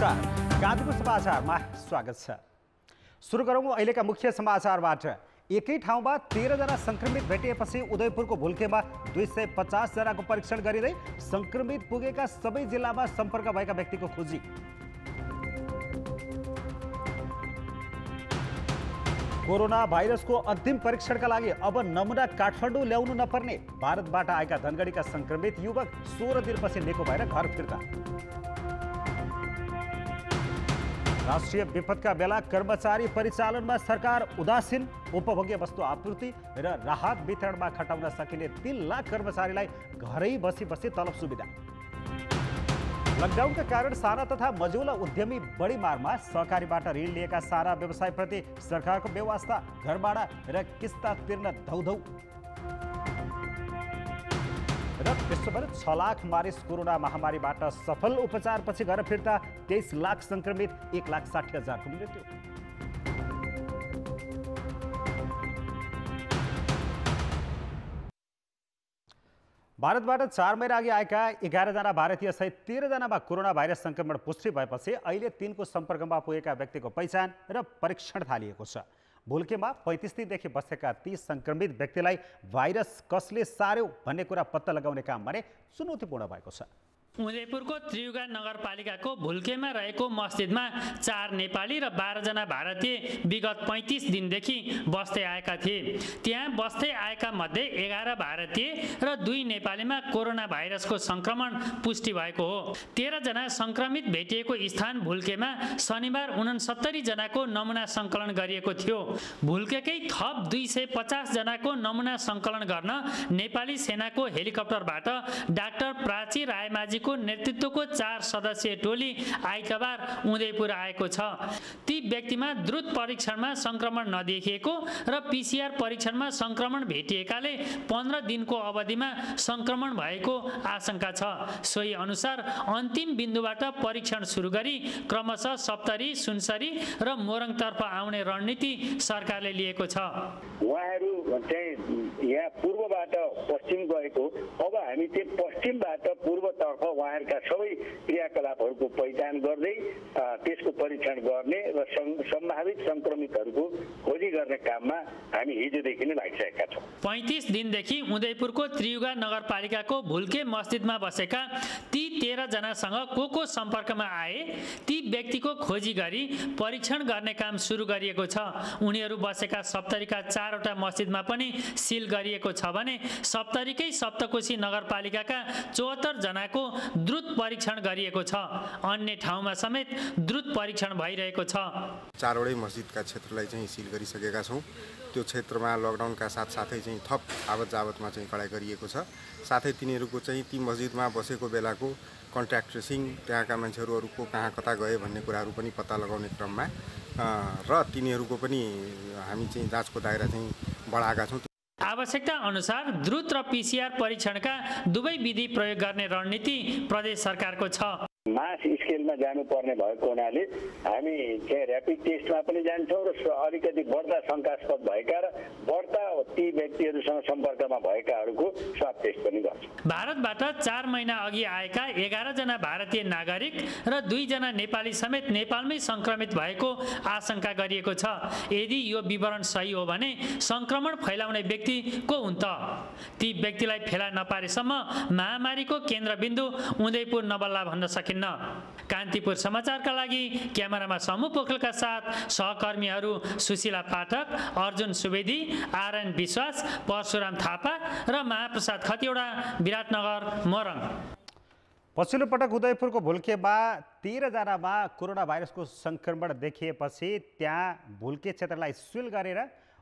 नमस्कार, कान्तिपुर समाचारमा स्वागत छ। सुरु गरौँ अहिलेका मुख्य समाचारबाट। एकै ठाउँमा 13 जना संक्रमित भेटिएपछि उदयपुरको भुल्केमा 250 जनाको परीक्षण गरिँदै संक्रमित पुगेका सबै जिल्लामा सम्पर्क भएका व्यक्तिको खोजी। कोरोना भाइरसको अन्तिम परीक्षणका लागि अब नमुना काठमाडौँ ल्याउनु नपर्ने। भारतबाट आएका धनगढीका संक्रमित युवक 16 दिनपछि निको भएर घर फिर्ता। राष्ट्रिय विपदका बेला कर्मचारी परिचालनमा सरकार उदासीन। उपभोग्य वस्तु आपूर्ति र राहत वितरणमा खटाउन सकिने 3 लाख कर्मचारीलाई घरै बसी बसी तलब सुविधा। लकडाउनका कारण साना तथा मझौला उद्यमी बढी मारमा। सहकारीबाट ऋण लिएका सारा व्यवसायप्रति सरकारको व्यवस्था। घरभाडा र किस्ता तिर्न धौधौ। र विश्वभर 6 लाख मानिस कोरोना महामारीबाट सफल उपचारपछि घर फिर्ता। 23 लाख संक्रमित, 1,60,000 को मृत्यु। भारतबाट 4 महिना अघि आएका 11 जना भारतीय सहित 13 जनामा कोरोना भाइरस संक्रमण पुष्टि भएपछि अहिले 3 को सम्पर्कमा पुगेका व्यक्तिको पहिचान र परीक्षण थालिएको छ। भुल्केमा 35 दिनदेखि बसेका 30 संक्रमित व्यक्तिलाई भाइरस कसले सार्यो भन्ने कुरा पत्ता लगाउने काम भने चुनौतीपूर्ण भएको छ। उदयपुरको त्रियुगा नगरपालिकाको भुल्केमा रहेको मस्जिदमा 4 नेपाली र 12 जना भारतीय विगत 35 दिनदेखि बस्दै आएका थिए। त्यहाँ बस्दै आएका मध्ये 11 भारतीय र 2 नेपालीमा कोरोना भाइरसको संक्रमण पुष्टि भएको हो। 13 जना संक्रमित भेटिएको स्थान भुल्केमा शनिबार 69 जनाको नमुना सङ्कलन गरिएको थियो। भुल्केकै थप 250 जनाको नमुना सङ्कलन गर्न नेपाली सेनाको हेलिकप्टरबाट डाक्टर प्राची रायमाझी को नेतृत्वको 4 सदस्यीय टोली आइतबार उदयपुर आएको छ। ती व्यक्तिमा द्रुत परीक्षणमा संक्रमण नदेखिएको र पीसीआर परीक्षणमा संक्रमण भेटिएकाले 15 दिनको अवधिमा संक्रमण भएको आशंका छ। सोही अनुसार अन्तिम बिन्दुबाट परीक्षण सुरु गरी क्रमशः सप्तरी, सुनसरी र मोरङतर्फ आउने रणनीति सरकारले लिएको छ। उहाँहरू चाहिँ यहाँ पूर्वबाट पश्चिम गएको, अब हामी चाहिँ पश्चिमबाट पूर्वतर्फ उहाँहरूका सबै क्रियाकलापहरूको पहिचान गर्दै त्यसको परीक्षण गर्ने र सम्भावित संक्रमितहरूको खोजी गर्ने काममा हामी हिजोदेखि नै लागिसकेका छौँ। 35 दिनदेखि उदयपुरको त्रियुगा नगरपालिकाको भुल्के मस्जिदमा बसेका ती 13 जनासँग को सम्पर्कमा आए ती व्यक्तिको खोजी गरी परीक्षण गर्ने काम सुरु गरिएको छ। उनीहरू बसेका सप्तरीका 4 वटा मस्जिदमा पनि सिल गरिएको छ भने सप्तरीकै सप्तकोशी नगरपालिकाका 74 जनाको द्रुत परीक्षण गरिएको छ। अन्य ठाउँमा समेत द्रुत परीक्षण भइरहेको छ। 4 वटै मस्जिदका क्षेत्रलाई चाहिँ सिल गरिसकेका छौँ। त्यो क्षेत्रमा लकडाउनका साथसाथै चाहिँ थप आवत जावतमा चाहिँ कडाइ गरिएको छ। साथै तिनीहरूको चाहिँ ती मस्जिदमा बसेको बेलाको कन्ट्याक्ट ट्रेसिङ, त्यहाँका मान्छेहरूको कहाँ कता गए भन्ने कुराहरू पनि पत्ता लगाउने क्रममा र तिनीहरूको पनि हामी चाहिँ जाँचको दायरा चाहिँ बढाएका छौँ। आवश्यकता अनुसार द्रुत र पीसीआर परीक्षणका दुवै विधि प्रयोग गर्ने रणनीति प्रदेश सरकारको छ। मास स्केलमा जानुपर्ने भएको हुनाले हामी चाहिँ ऱ्यापिड टेस्टमा पनि जान्छौँ र अलिकति बढ्दा शङ्कास्पद भएका र बढ्दा ती व्यक्तिहरूसँग सम्पर्कमा भएकाहरूको स्वाब टेस्ट पनि गर्छौँ। भारतबाट 4 महिना अघि आएका 11 जना भारतीय नागरिक र 2 जना नेपाली समेत नेपालमै संक्रमित भएको आशंका गरिएको छ। यदि यो विवरण सही हो भने संक्रमण फैलाउने व्यक्ति को हुन् त? ती व्यक्तिलाई फेला नपारेसम्म महामारीको केन्द्रबिन्दु उदयपुर नबल्ला भन्न सकिन्न। कान्तिपुर समाचारका लागि क्यामेरामा समूह पोखरेलका साथ सहकर्मीहरू सुशीला पाठक, अर्जुन सुवेदी, आरएन विश्वास, परशुराम थापा र महाप्रसाद खतिवडा, विराटनगर, मोरङ। पछिल्लो पटक उदयपुरको भुल्केमा 13 जनामा कोरोना भाइरसको संक्रमण देखिएपछि त्यहाँ भुल्के क्षेत्रलाई सिल गरेर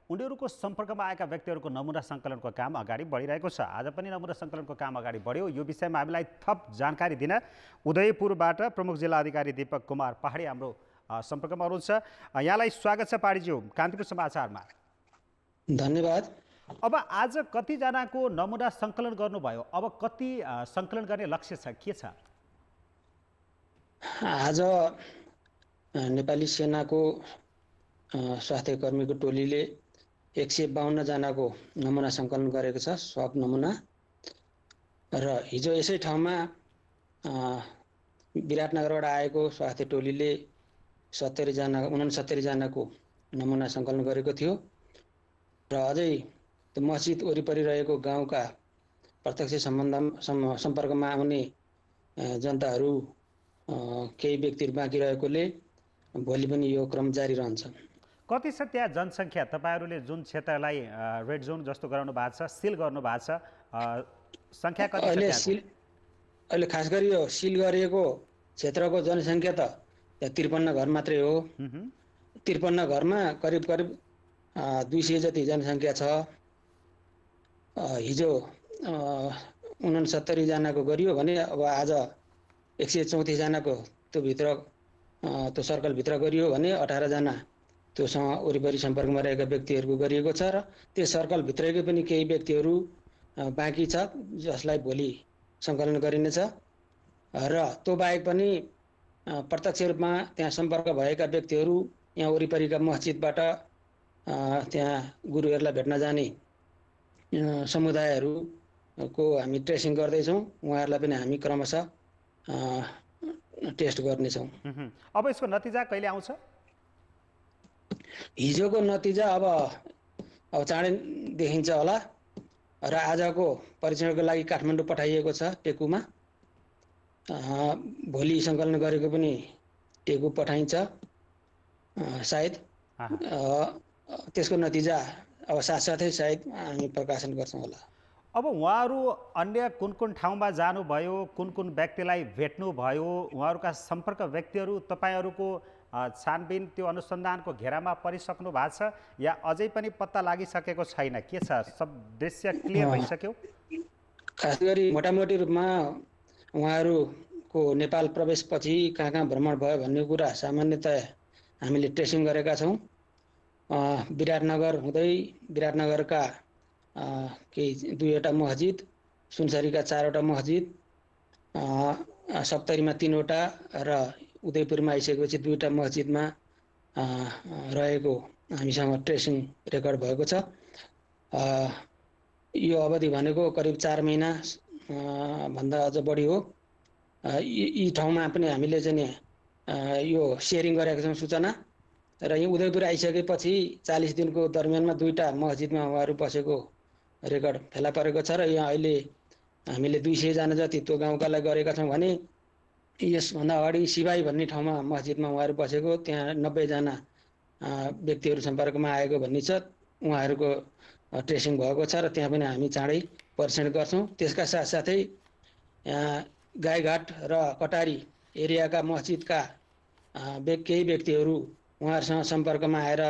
उनीहरूको सम्पर्कमा आएका व्यक्तिहरूको नमुना सङ्कलनको काम अगाडि बढिरहेको छ। आज पनि नमुना सङ्कलनको काम अगाडि बढ्यो। यो विषयमा हामीलाई थप जानकारी दिन उदयपुरबाट प्रमुख जिल्ला अधिकारी दीपक कुमार पहाडी हाम्रो सम्पर्कमा हुनुहुन्छ। यहाँलाई स्वागत छ पहाडीज्यू कान्तिपुर समाचारमा। धन्यवाद। अब आज कतिजनाको नमुना सङ्कलन गर्नुभयो? अब कति सङ्कलन गर्ने लक्ष्य छ, के छ? आज नेपाली सेनाको स्वास्थ्य कर्मीको टोलीले 152 जनाको नमुना सङ्कलन गरेको छ, स्वाब नमुना। र हिजो यसै ठाउँमा विराटनगरबाट आएको स्वास्थ्य टोलीले 69 जनाको नमुना सङ्कलन गरेको थियो र अझै त्यो मस्जिद वरिपरि रहेको गाउँका प्रत्यक्ष सम्पर्कमा आउने जनताहरू केही व्यक्तिहरू बाँकी रहेकोले भोलि पनि यो क्रम जारी रहन्छ। कति छ त्यहाँ जनसङ्ख्या? तपाईँहरूले जुन क्षेत्रलाई रेड जोन जस्तो गराउनु भएको छ, सिल गर्नु भएको छ, सङ्ख्या कति छ त्यहाँ? अहिले खास गरी यो सिल गरिएको क्षेत्रको जनसङ्ख्या त 53 घर मात्रै हो। 53 घरमा करिब 200 जति जनसङ्ख्या छ। हिजो 69 जनाको गरियो भने अब आज 134 जनाको त्यो सर्कलभित्र गरियो भने 18 जना त्योसँग वरिपरि सम्पर्कमा रहेका व्यक्तिहरूको गरिएको छ र त्यो सर्कलभित्रकै पनि केही व्यक्तिहरू बाँकी छ जसलाई भोलि सङ्कलन गरिनेछ र त्यो बाहेक पनि प्रत्यक्ष रूपमा त्यहाँ सम्पर्क भएका व्यक्तिहरू यहाँ वरिपरिका मस्जिदबाट त्यहाँ गुरुहरूलाई भेट्न जाने समुदायहरूको हामी ट्रेसिङ गर्दैछौँ। उहाँहरूलाई पनि हामी क्रमशः टेस्ट गर्नेछौँ। अब यसको नतिजा कहिले आउँछ? हिजोको नतिजा अब चाँडै देखिन्छ होला र आजको परीक्षणको लागि काठमाडौँ पठाइएको छ टेकुमा। भोलि सङ्कलन गरेको पनि टेकु पठाइन्छ सायद। त्यसको नतिजा अब साथसाथै सायद हामी प्रकाशन गर्छौँ होला। अब उहाँहरू अन्य कुन कुन ठाउँमा जानुभयो, कुन कुन व्यक्तिलाई भेट्नुभयो, उहाँहरूका सम्पर्क व्यक्तिहरू तपाईँहरूको छानबिन त्यो अनुसन्धानको घेरामा परिसक्नु भएको छ या अझै पनि पत्ता लागिसकेको छैन? के छ, सब दृश्य क्लियर भइसक्यो? खास गरी मोटामोटी रूपमा उहाँहरूको नेपाल प्रवेशपछि कहाँ कहाँ भ्रमण भयो भन्ने कुरा सामान्यतया हामीले ट्रेसिङ गरेका छौँ। विराटनगर हुँदै विराटनगरका केही 2वटा मस्जिद, सुनसरीका 4वटा मस्जिद, सप्तरीमा 3वटा र उदयपुरमा आइसकेपछि 2वटा मस्जिदमा रहेको हामीसँग ट्रेसिङ रेकर्ड भएको छ। यो अवधि भनेको करिब 4 महिना भन्दा अझ बढी हो। यी ठाउँमा पनि हामीले चाहिँ यो सेयरिङ गरेका छौँ सूचना र यहाँ उदयपुर आइसकेपछि 40 दिनको दरमियानमा 2वटा मस्जिदमा उहाँहरू बसेको रेकर्ड फेला परेको छ र यहाँ अहिले हामीले 200 जना जति त्यो गाउँकालाई गरेका छौँ भने यसभन्दा अगाडि सिबाई भन्ने ठाउँमा मस्जिदमा उहाँहरू बसेको, त्यहाँ 90 जना व्यक्तिहरू सम्पर्कमा आएको भन्ने छ। उहाँहरूको ट्रेसिङ भएको छ र त्यहाँ पनि हामी चाँडै परीक्षण गर्छौँ। त्यसका साथसाथै गाईघाट र कटारी एरियाका मस्जिदका केही व्यक्तिहरू उहाँहरूसँग सम्पर्कमा आएर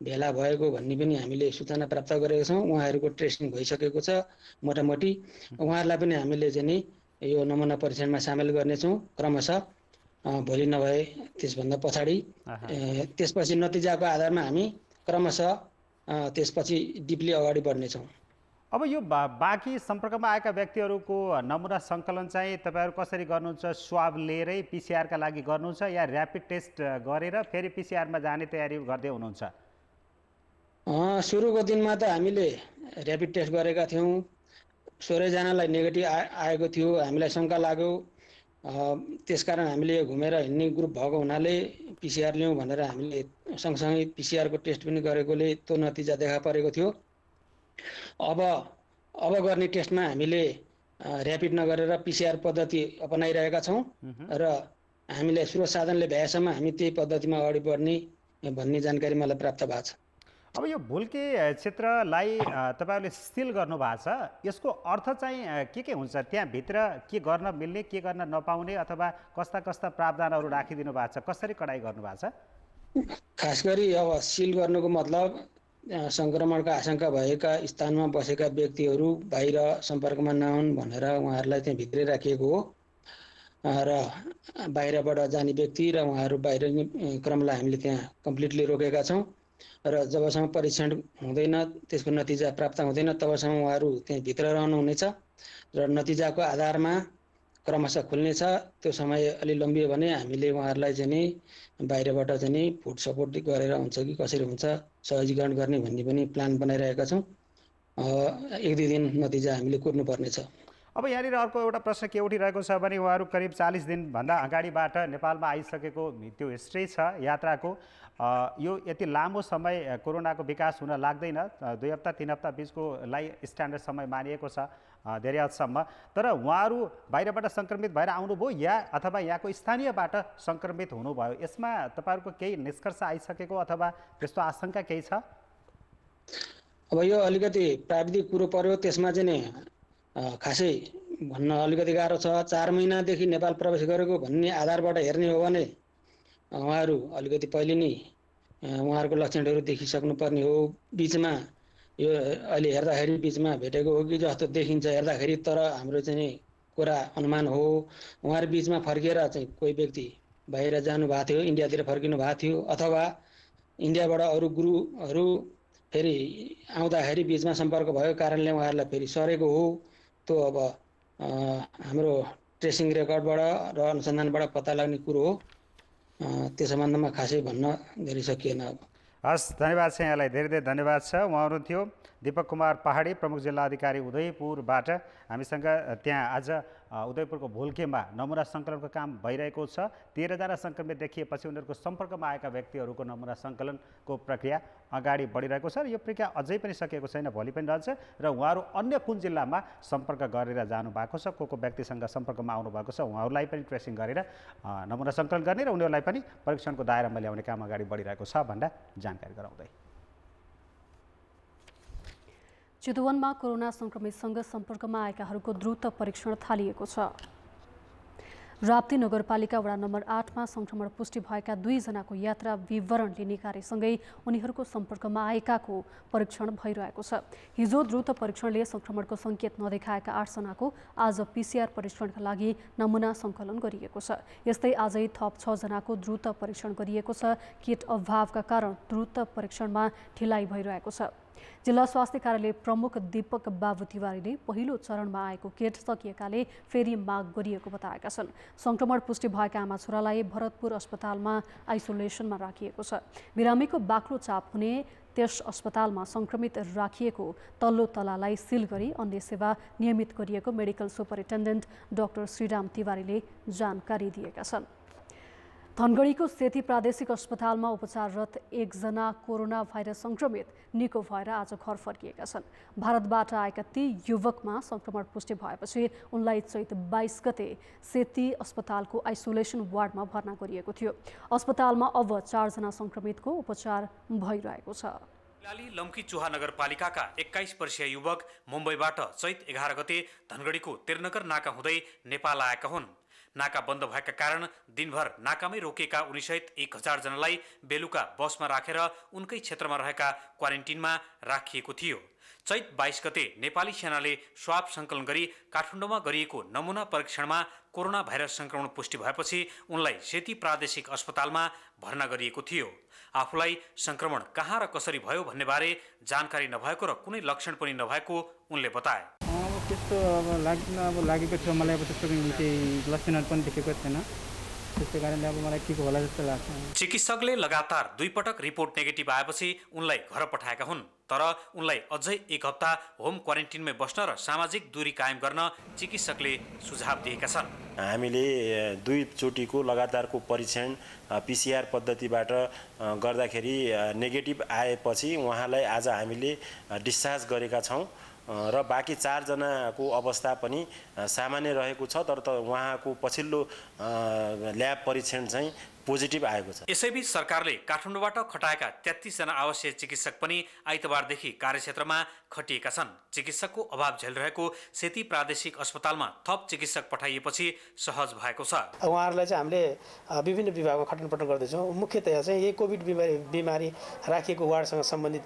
भेला भएको भन्ने पनि हामीले सूचना प्राप्त गरेका छौँ। उहाँहरूको ट्रेसिङ भइसकेको छ मोटामोटी। उहाँहरूलाई पनि हामीले चाहिँ यो नमुना परीक्षणमा सामेल गर्नेछौँ क्रमशः, भोलि नभए त्यसभन्दा पछाडि। त्यसपछि नतिजाको आधारमा हामी क्रमशः त्यसपछि डिपली अगाडि बढ्नेछौँ। अब यो बाँकी सम्पर्कमा आएका व्यक्तिहरूको नमुना सङ्कलन चाहिँ तपाईँहरू कसरी गर्नुहुन्छ? स्वाब लिएरै पिसिआरका लागि गर्नुहुन्छ या ऱ्यापिड टेस्ट गरेर फेरि पिसिआरमा जाने तयारी गर्दै हुनुहुन्छ? सुरुको दिनमा त हामीले ऱ्यापिड टेस्ट गरेका थियौँ। 16 जनालाई नेगेटिभ आएको थियो। हामीलाई शङ्का लाग्यो, त्यसकारण हामीले घुमेर हिँड्ने ग्रुप भएको हुनाले पिसिआर लियौँ भनेर हामीले सँगसँगै पिसिआरको टेस्ट पनि गरेकोले त्यो नतिजा देखा परेको थियो। अब गर्ने टेस्टमा हामीले ऱ्यापिड नगरेर पिसिआर पद्धति अपनाइरहेका छौँ र हामीले स्रोत साधनले भ्याएसम्म हामी त्यही पद्धतिमा अगाडि बढ्ने भन्ने जानकारी मलाई प्राप्त भएको छ। अब यो भुल्के क्षेत्रलाई तपाईँहरूले सिल गर्नुभएको छ, यसको अर्थ चाहिँ के हुन्छ? त्यहाँभित्र के गर्न मिल्ने, के गर्न नपाउने अथवा कस्ता कस्ता प्रावधानहरू राखिदिनु भएको छ? कसरी कडाइ गर्नुभएको छ? खास गरी अब सिल गर्नुको मतलब सङ्क्रमणका आशंका भएका स्थानमा बसेका व्यक्तिहरू बाहिर सम्पर्कमा नहुन् भनेर उहाँहरूलाई त्यहाँ भित्रै राखिएको हो र बाहिरबाट जाने व्यक्ति र उहाँहरू बाहिर क्रमलाई हामीले त्यहाँ कम्प्लिटली रोकेका छौँ र जबसम्म परीक्षण हुँदैन, त्यसको नतिजा प्राप्त हुँदैन, तबसम्म उहाँहरू त्यहाँ भित्र रहनुहुनेछ र नतिजाको आधारमा क्रमशः खुल्नेछ। त्यो समय अलि लम्बियो भने हामीले उहाँहरूलाई चाहिँ बाहिरबाट चाहिँ फुड सपोर्ट गरेर हुन्छ कि कसरी हुन्छ सहजीकरण गर्ने भन्ने पनि प्लान बनाइरहेका छौँ। 1-2 दिन नतिजा हामीले कुर्नुपर्नेछ। अब यहाँनिर अर्को एउटा प्रश्न के उठिरहेको छ भने उहाँहरू करिब 40 दिनभन्दा अगाडिबाट नेपालमा आइसकेको त्यो हिस्ट्री छ यात्राको। यो यति लामो समय कोरोनाको विकास हुन लाग्दैन, 2 हप्ता 3 हप्ता बिचकोलाई स्ट्यान्डर्ड समय मानिएको छ धेरै हदसम्म। तर उहाँहरू बाहिरबाट सङ्क्रमित भएर आउनुभयो या अथवा यहाँको स्थानीयबाट सङ्क्रमित हुनुभयो, यसमा तपाईँहरूको केही निष्कर्ष आइसकेको अथवा त्यस्तो आशंका केही छ? अब यो अलिकति प्राविधिक कुरो पर्यो, त्यसमा चाहिँ नि खासै भन्न अलिकति गाह्रो छ। 4 महिनादेखि नेपाल प्रवेश गरेको भन्ने आधारबाट हेर्ने हो भने उहाँहरू अलिकति पहिले नै उहाँहरूको लक्षणहरू देखिसक्नुपर्ने हो। बिचमा यो अहिले हेर्दाखेरि बिचमा भेटेको हो कि जस्तो देखिन्छ हेर्दाखेरि, तर हाम्रो चाहिँ नि कुरा अनुमान हो। उहाँहरू बिचमा फर्किएर चाहिँ कोही व्यक्ति बाहिर जानुभएको थियो, इन्डियातिर फर्किनु भएको थियो, अथवा इन्डियाबाट अरू गुरुहरू फेरि आउँदाखेरि बिचमा सम्पर्क भएको कारणले उहाँहरूलाई फेरि सरेको हो। त्यो अब हाम्रो ट्रेसिङ रेकर्डबाट र अनुसन्धानबाट पत्ता लाग्ने कुरो हो। त्यो सम्बन्धमा खासै भन्न धेरै सकिएन। अब हस्, धन्यवाद छ यहाँलाई, धेरै धेरै धन्यवाद छ। उहाँहरू थियो दीपक कुमार पहाडी, प्रमुख जिल्ला अधिकारी उदयपुरबाट हामीसँग। त्यहाँ आज उदयपुरको भुल्केमा नमुना सङ्कलनको काम भइरहेको छ। 13 जना सङ्क्रमित देखिएपछि उनीहरूको सम्पर्कमा आएका व्यक्तिहरूको नमुना सङ्कलनको प्रक्रिया अगाडि बढिरहेको छ र यो प्रक्रिया अझै पनि सकिएको छैन, भोलि पनि रहन्छ। र उहाँहरू अन्य कुन जिल्लामा सम्पर्क गरेर जानुभएको छ, को व्यक्तिसँग सम्पर्कमा आउनुभएको छ, उहाँहरूलाई पनि ट्रेसिङ गरेर नमुना सङ्कलन गर्ने र उनीहरूलाई पनि परीक्षणको दायरामा ल्याउने काम अगाडि बढिरहेको छ भन्दा जानकारी गराउँदै। चितवनमा कोरोना सङ्क्रमितसँग सम्पर्कमा आएकाहरूको द्रुत परीक्षण थालिएको छ। राप्ती नगरपालिका वडा नम्बर 8 मा संक्रमण पुष्टि भएका 2 जनाको यात्रा विवरण लिने कार्यसँगै उनीहरूको सम्पर्कमा आएकाको परीक्षण भइरहेको छ। हिजो द्रुत परीक्षणले संक्रमणको सङ्केत नदेखाएका 8 जनाको आज PCR परीक्षणका लागि नमुना सङ्कलन गरिएको छ। यस्तै आजै थप 6 जनाको द्रुत परीक्षण गरिएको छ। किट अभावका कारण द्रुत परीक्षणमा ढिलाइ भइरहेको छ। जिल्ला स्वास्थ्य कार्यालय प्रमुख दीपक बाबु तिवारीले पहिलो चरणमा आएको किट सकिएकाले फेरि माग गरिएको बताएका छन्। संक्रमण पुष्टि भएका आमा छोरालाई भरतपुर अस्पतालमा आइसोलेसनमा राखिएको छ। बिरामीको बाक्लो चाप हुने त्यस अस्पतालमा संक्रमित राखिएको तल्लो तलालाई सिल गरी अन्य सेवा नियमित गरिएको मेडिकल सुपरिन्टेन्डेन्ट डाक्टर श्रीराम तिवारीले जानकारी दिएका छन्। धनगढीको सेती प्रादेशिक अस्पतालमा उपचाररत 1 जना कोरोना भाइरस संक्रमित निको भएर आज घर फर्किएका छन्। भारतबाट आएका ती युवकमा संक्रमण पुष्टि भएपछि उनलाई चैत 22 गते सेती अस्पतालको आइसोलेसन वार्डमा भर्ना गरिएको थियो। अस्पतालमा अब 4 जना संक्रमितको उपचार भइरहेको छ। लम्की चुहा नगरपालिकाका 21 वर्षीय युवक मुम्बईबाट चैत 11 गते धनगढीको त्रिनगर नाका हुँदै नेपाल आएका हुन्। नाका बन्द भएका कारण दिनभर नाकामै रोकेका उनीसहित 1000 जनालाई बेलुका बसमा राखेर उनकै क्षेत्रमा रहेका क्वारेन्टिनमा राखिएको थियो। चैत 22 गते नेपाली सेनाले स्वाब सङ्कलन गरी काठमाडौँमा गरिएको नमुना परीक्षणमा कोरोना भाइरस सङ्क्रमण पुष्टि भएपछि उनलाई सेती प्रादेशिक अस्पतालमा भर्ना गरिएको थियो। आफूलाई सङ्क्रमण कहाँ र कसरी भयो भन्ने बारे जानकारी नभएको र कुनै लक्षण पनि नभएको उनले बताए। त्यस्तो लागेको थियो मलाई, अब त्यस्तो केही लक्षणहरू पनि देखेको छैन, त्यसै कारणले अब मलाई के होला जस्तो लाग्छ। चिकित्सकले लगातार 2 पटक रिपोर्ट नेगेटिभ आएपछि उनलाई घर पठाएका हुन्, तर उनलाई अझै 1 हप्ता होम क्वारेन्टिनमै बस्न र सामाजिक दूरी कायम गर्न चिकित्सकले सुझाव दिएका छन्। हामीले 2 चोटिको लगातारको परीक्षण PCR पद्धतिबाट गर्दाखेरि नेगेटिभ आएपछि उहाँलाई आज हामीले डिस्चार्ज गरेका छौँ र बाँकी 4 जनाको अवस्था पनि सामान्य रहेको छ, तर उहाँको पछिल्लो ल्याब परीक्षण चाहिँ पोजिटिभ आएको छ। यसैबीच सरकारले काठमाडौँबाट खटाएका 33 जना आवश्यक चिकित्सक पनि आइतबारदेखि कार्यक्षेत्रमा खटिएका छन्। चिकित्सकको अभाव झेलिरहेको सेती प्रादेशिक अस्पतालमा थप चिकित्सक पठाइएपछि सहज भएको छ। उहाँहरूलाई चाहिँ हामीले विभिन्न विभागमा खटनपटन गर्दैछौँ। मुख्यतया चाहिँ यही कोभिड बिमारी राखिएको वार्डसँग सम्बन्धित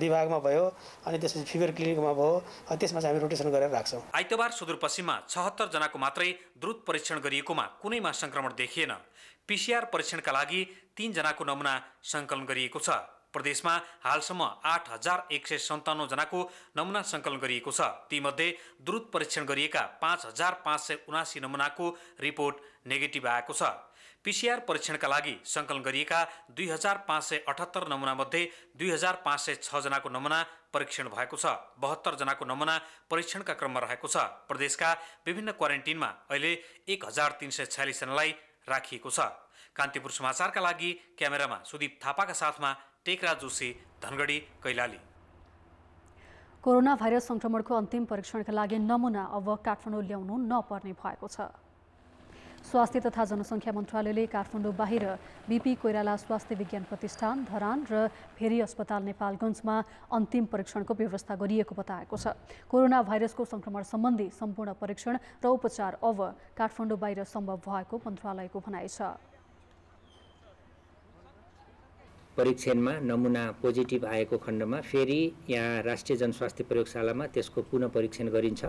विभागमा भयो, अनि त्यसपछि फिभर क्लिनिकमा भयो, त्यसमा चाहिँ हामी रोटेसन गरेर राख्छौँ। आइतबार सुदूरपश्चिममा 76 जनाको मात्रै द्रुत परीक्षण गरिएकोमा कुनैमा सङ्क्रमण देखिएन। PCR परीक्षणका लागि 3 जनाको नमुना सङ्कलन गरिएको छ। प्रदेशमा हालसम्म 8157 जनाको नमुना सङ्कलन गरिएको छ। तीमध्ये द्रुत परीक्षण गरिएका 5579 नमुनाको रिपोर्ट नेगेटिभ आएको छ। PCR परीक्षणका लागि सङ्कलन गरिएका 2578 नमुनामध्ये 2506 जनाको नमुना परीक्षण भएको छ। 72 जनाको नमुना परीक्षणका क्रममा रहेको छ। प्रदेशका विभिन्न क्वारेन्टिनमा अहिले 1346 जनालाई राखिएको छ। कान्तिपुर समाचारका लागि क्यामेरामा सुदीप थापाका साथमा टेकराज जोशी, धनगढी, कैलाली। कोरोना भाइरस संक्रमणको अन्तिम परीक्षणका लागि नमुना अब काठमाडौँ ल्याउनु नपर्ने भएको छ। स्वास्थ्य तथा जनसङ्ख्या मन्त्रालयले काठमाडौँ बाहिर बीपी कोइराला स्वास्थ्य विज्ञान प्रतिष्ठान, धरान र भेरी अस्पताल नेपालगञ्जमा अन्तिम परीक्षणको व्यवस्था गरिएको बताएको छ। कोरोना भाइरसको संक्रमण सम्बन्धी सम्पूर्ण परीक्षण र उपचार अब काठमाडौँ बाहिर सम्भव भएको मन्त्रालयको भनाइ छ। परीक्षणमा नमुना पोजिटिभ आएको खण्डमा फेरि यहाँ राष्ट्रिय जनस्वास्थ्य प्रयोगशालामा त्यसको पुनः परीक्षण गरिन्छ।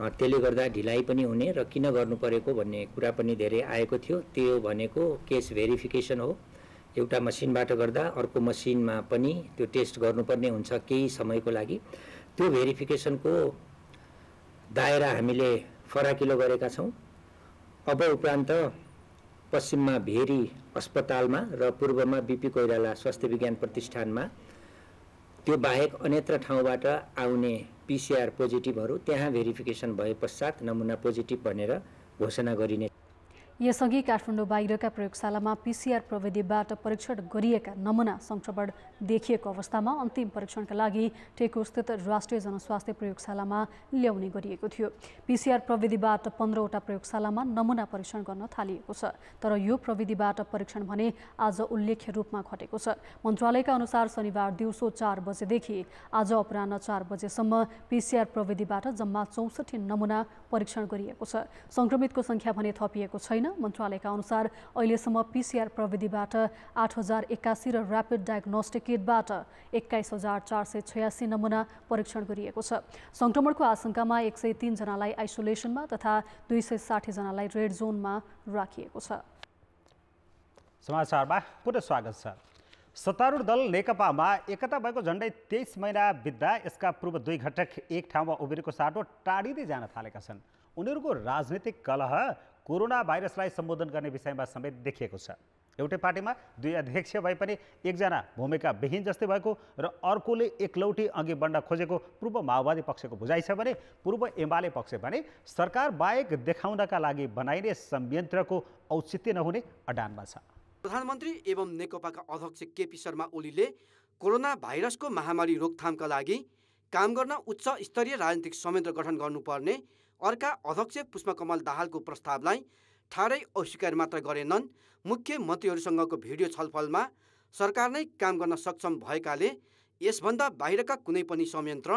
त्यसले गर्दा ढिलाइ पनि हुने र किन गर्नु परेको भन्ने कुरा पनि धेरै आएको थियो। त्यो भनेको केस भेरिफिकेसन हो। एउटा मसिनबाट गर्दा अर्को मसिनमा पनि त्यो टेस्ट गर्नुपर्ने हुन्छ केही समयको लागि। त्यो भेरिफिकेसनको दायरा हामीले फराकिलो गरेका छौँ। अब उपरान्त पश्चिममा भेरी अस्पतालमा र पूर्वमा बीपी कोइराला स्वास्थ्य विज्ञान प्रतिष्ठानमा त्यो बाहेक अन्यत्र ठाउँबाट आउने पीसीआर पोजिटिभहरू त्यहाँ भेरिफिकेसन भए पश्चात नमुना पोजिटिभ भनेर घोषणा गरिने। यसअघि काठमाडौँ बाहिरका प्रयोगशालामा पीसीआर प्रविधिबाट परीक्षण गरिएका नमुना संक्रमण देखिएको अवस्थामा अन्तिम परीक्षणका लागि टेकोस्थित राष्ट्रिय जनस्वास्थ्य प्रयोगशालामा ल्याउने गरिएको थियो। पीसीआर प्रविधिबाट 15वटा प्रयोगशालामा नमुना परीक्षण गर्न थालिएको छ। तर यो प्रविधिबाट परीक्षण भने आज उल्लेख्य रूपमा घटेको छ। मन्त्रालयका अनुसार शनिबार दिउँसो 4 बजेदेखि आज अपराह्न 4 बजेसम्म पीसीआर प्रविधिबाट जम्मा 64 नमुना परीक्षण गरिएको छ। संक्रमितको संख्या भने थपिएको छैन। मन्त्रालयका अनुसार अहिलेसम्म पीसीआर प्रविधिबाट 8081 र ऱ्यापिड डायग्नोस्टिक किटबाट 21486 नमुना परीक्षण गरिएको छ। संक्रमणको आशंकामा 103 जनालाई आइसोलेसनमा तथा 260 जनालाई रेड जोनमा राखिएको छ। समाचारमा पुनः स्वागत छ। सत्तारूढ दल नेकपामा एकता भएको झन्डै 23 महिना बित्दा यसका पूर्व 2 घटक एक ठाउँमा उभिरेको साटो टाढिँदै जान थालेका छन्। उनीहरूको राजनीतिक कलह कोरोना भाइरसलाई सम्बोधन गर्ने विषयमा समेत देखिएको छ। एउटै पार्टीमा 2 अध्यक्ष भए पनि एकजना भूमिका विहीन जस्तै भएको र अर्कोले एकलौटी अघि बढ्न खोजेको पूर्व माओवादी पक्षको बुझाइ छ भने पूर्व एमाले पक्ष भने सरकार बाहेक देखाउनका लागि बनाइने संयन्त्रको औचित्य नहुने अडानमा छ। प्रधानमन्त्री एवं नेकपाका अध्यक्ष केपी शर्मा ओलीले कोरोना भाइरसको महामारी रोकथामका लागि काम गर्न उच्च स्तरीय राजनीतिक संयन्त्र गठन गर्नुपर्ने अर्का अध्यक्ष पुष्पकमल दाहालको प्रस्तावलाई ठाडै अस्वीकार मात्र गरेनन्। मुख्यमन्त्रीहरूसँगको भिडियो छलफलमा सरकार नै काम गर्न सक्षम भएकाले यसभन्दा बाहिरका कुनै पनि संयन्त्र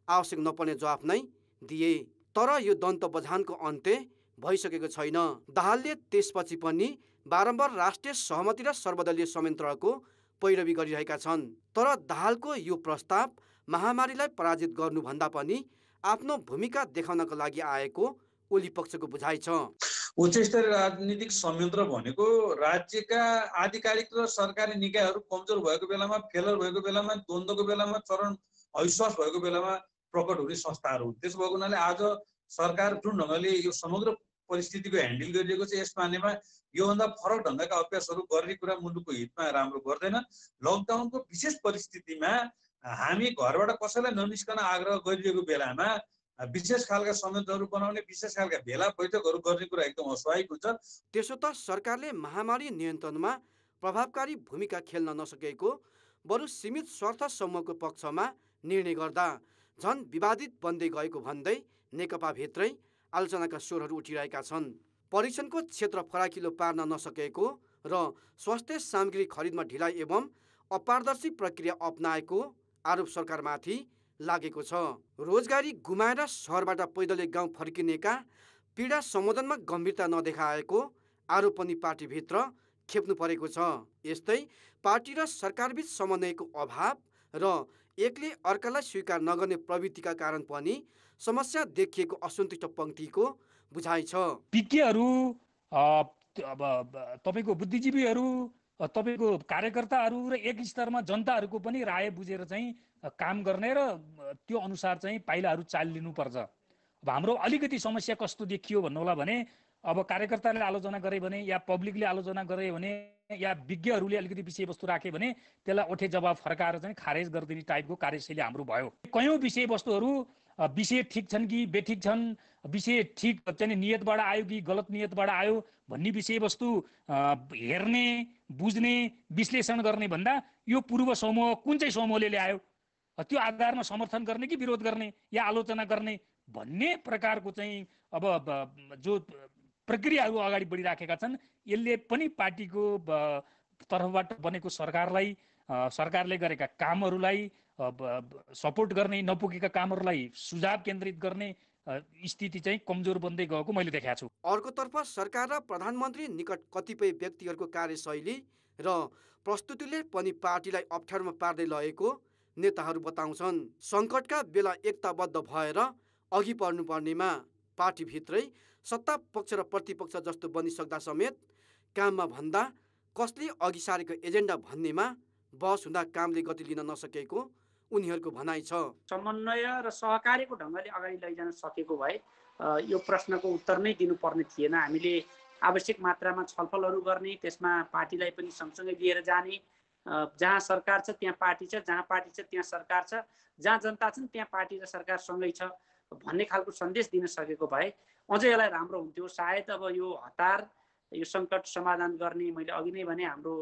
आवश्यक नपर्ने जवाफ नै दिए। तर यो दन्त बझानको अन्त्य भइसकेको छैन। दाहालले त्यसपछि पनि बारम्बार राष्ट्रिय सहमति र सर्वदलीय संयन्त्रको पैरवी गरिरहेका छन्। तर दाहालको यो प्रस्ताव महामारीलाई पराजित गर्नुभन्दा पनि आफ्नो भूमिका देखाउनका लागि आएको ओली पक्षको बुझाइ छ। उच्च स्तरीय राजनीतिक संयन्त्र भनेको राज्यका आधिकारिक र सरकारी निकायहरू कमजोर भएको बेलामा, फेलर भएको बेलामा, द्वन्द्वको बेलामा, चरण अविश्वास भएको बेलामा प्रकट हुने संस्थाहरू हुन्। त्यसो भएको हुनाले आज सरकार जुन ढङ्गले यो समग्र परिस्थितिको ह्यान्डल गरिरहेको छ यस मानेमा योभन्दा फरक ढङ्गका अभ्यासहरू गर्ने कुरा मुलुकको हितमा राम्रो गर्दैन। लकडाउनको विशेष परिस्थितिमा हामी घरबाट कसैलाई ननिस्कन आग्रह गरिरहेको बेलामा विशेष खालका संयन्त्रहरू बनाउने, विशेष खालका भेला बैठकहरू गर्ने कुरा एकदम अस्वाभाविक हुन्छ। त्यसो त सरकारले महामारी नियन्त्रणमा प्रभावकारी भूमिका खेल्न नसकेको बरु सीमित स्वार्थ समूहको पक्षमा निर्णय गर्दा झन् विवादित बन्दै गएको भन्दै नेकपाभित्रै आलोचनाका स्वरहरू उठिरहेका छन्। परीक्षणको क्षेत्र फराकिलो पार्न नसकेको र स्वास्थ्य सामग्री खरिदमा ढिलाइ एवं अपारदर्शी प्रक्रिया अपनाएको आरोप सरकारमाथि लागेको छ। रोजगारी गुमाएर सहरबाट पैदलै गाउँ फर्किनेका पीडा सम्बोधनमा गम्भीरता नदेखाएको आरोप पनि पार्टीभित्र खेप्नु परेको छ। यस्तै पार्टी र सरकारबीच समन्वयको अभाव र एकले अर्कालाई स्वीकार नगर्ने प्रवृत्तिका कारण पनि समस्या देखिएको असन्तुष्ट पङ्क्तिको बुझाइ छ। विज्ञहरू, तपाईँको बुद्धिजीवीहरू, तपाईँको कार्यकर्ताहरू र एक स्तरमा जनताहरूको पनि राय बुझेर चाहिँ काम गर्ने र त्यो अनुसार चाहिँ पाइलाहरू चालिनुपर्छ। अब हाम्रो अलिकति समस्या कस्तो देखियो भन्नु होला भने अब कार्यकर्ताले आलोचना गरे भने या पब्लिकले आलोचना गरे भने या विज्ञहरूले अलिकति विषयवस्तु राखे भने त्यसलाई ओठे जवाब फर्काएर चाहिँ खारेज गरिदिने टाइपको कार्यशैली हाम्रो भयो। कयौँ विषयवस्तुहरू विषय ठिक छन् कि बेठिक छन्, विषय ठिक चाहिँ नियतबाट आयो कि गलत नियतबाट आयो भन्ने विषयवस्तु हेर्ने, बुझ्ने, विश्लेषण गर्ने भन्दा यो पूर्व समूह कुन चाहिँ समूहले ल्यायो त्यो आधारमा समर्थन गर्ने कि विरोध गर्ने या आलोचना गर्ने भन्ने प्रकारको चाहिँ अब जो प्रक्रियाहरू अगाडि बढिराखेका छन् यसले पनि पार्टीको तर्फबाट बनेको सरकारले गरेका कामहरूलाई सपोर्ट गर्ने, नपुगेका कामहरूलाई सुझाव केन्द्रित गर्ने स्थिति चाहिँ कमजोर बन्दै गएको मैले देखाएको छु। अर्कोतर्फ सरकार र प्रधानमन्त्री निकट कतिपय व्यक्तिहरूको कार्यशैली र प्रस्तुतिले पनि पार्टीलाई अप्ठ्यारोमा पार्दै लगेको नेताहरू बताउँछन्। सङ्कटका बेला एकताबद्ध भएर अघि बढ्नुपर्नेमा पार्टीभित्रै सत्ता पक्ष र प्रतिपक्ष जस्तो बनिसक्दा समेत काममा भन्दा कसले अघि सारेको एजेन्डा भन्नेमा बहस हुँदा कामले गति लिन नसकेको उनीहरूको भनाइ छ। समन्वय र सहकार्यको ढङ्गले अगाडि लैजान सकेको भए यो प्रश्नको उत्तर नै दिनुपर्ने थिएन। हामीले आवश्यक मात्रामा छलफलहरू गर्ने, त्यसमा पार्टीलाई पनि सँगसँगै लिएर जाने, जहाँ सरकार छ त्यहाँ पार्टी छ, जहाँ पार्टी छ त्यहाँ सरकार छ, जहाँ जनता छन् त्यहाँ पार्टी र सरकार सँगै छ भन्ने खालको सन्देश दिन सकेको भए अझै यसलाई राम्रो हुन्थ्यो। सायद अब यो हतार, यो सङ्कट समाधान गर्ने मैले अघि नै भने हाम्रो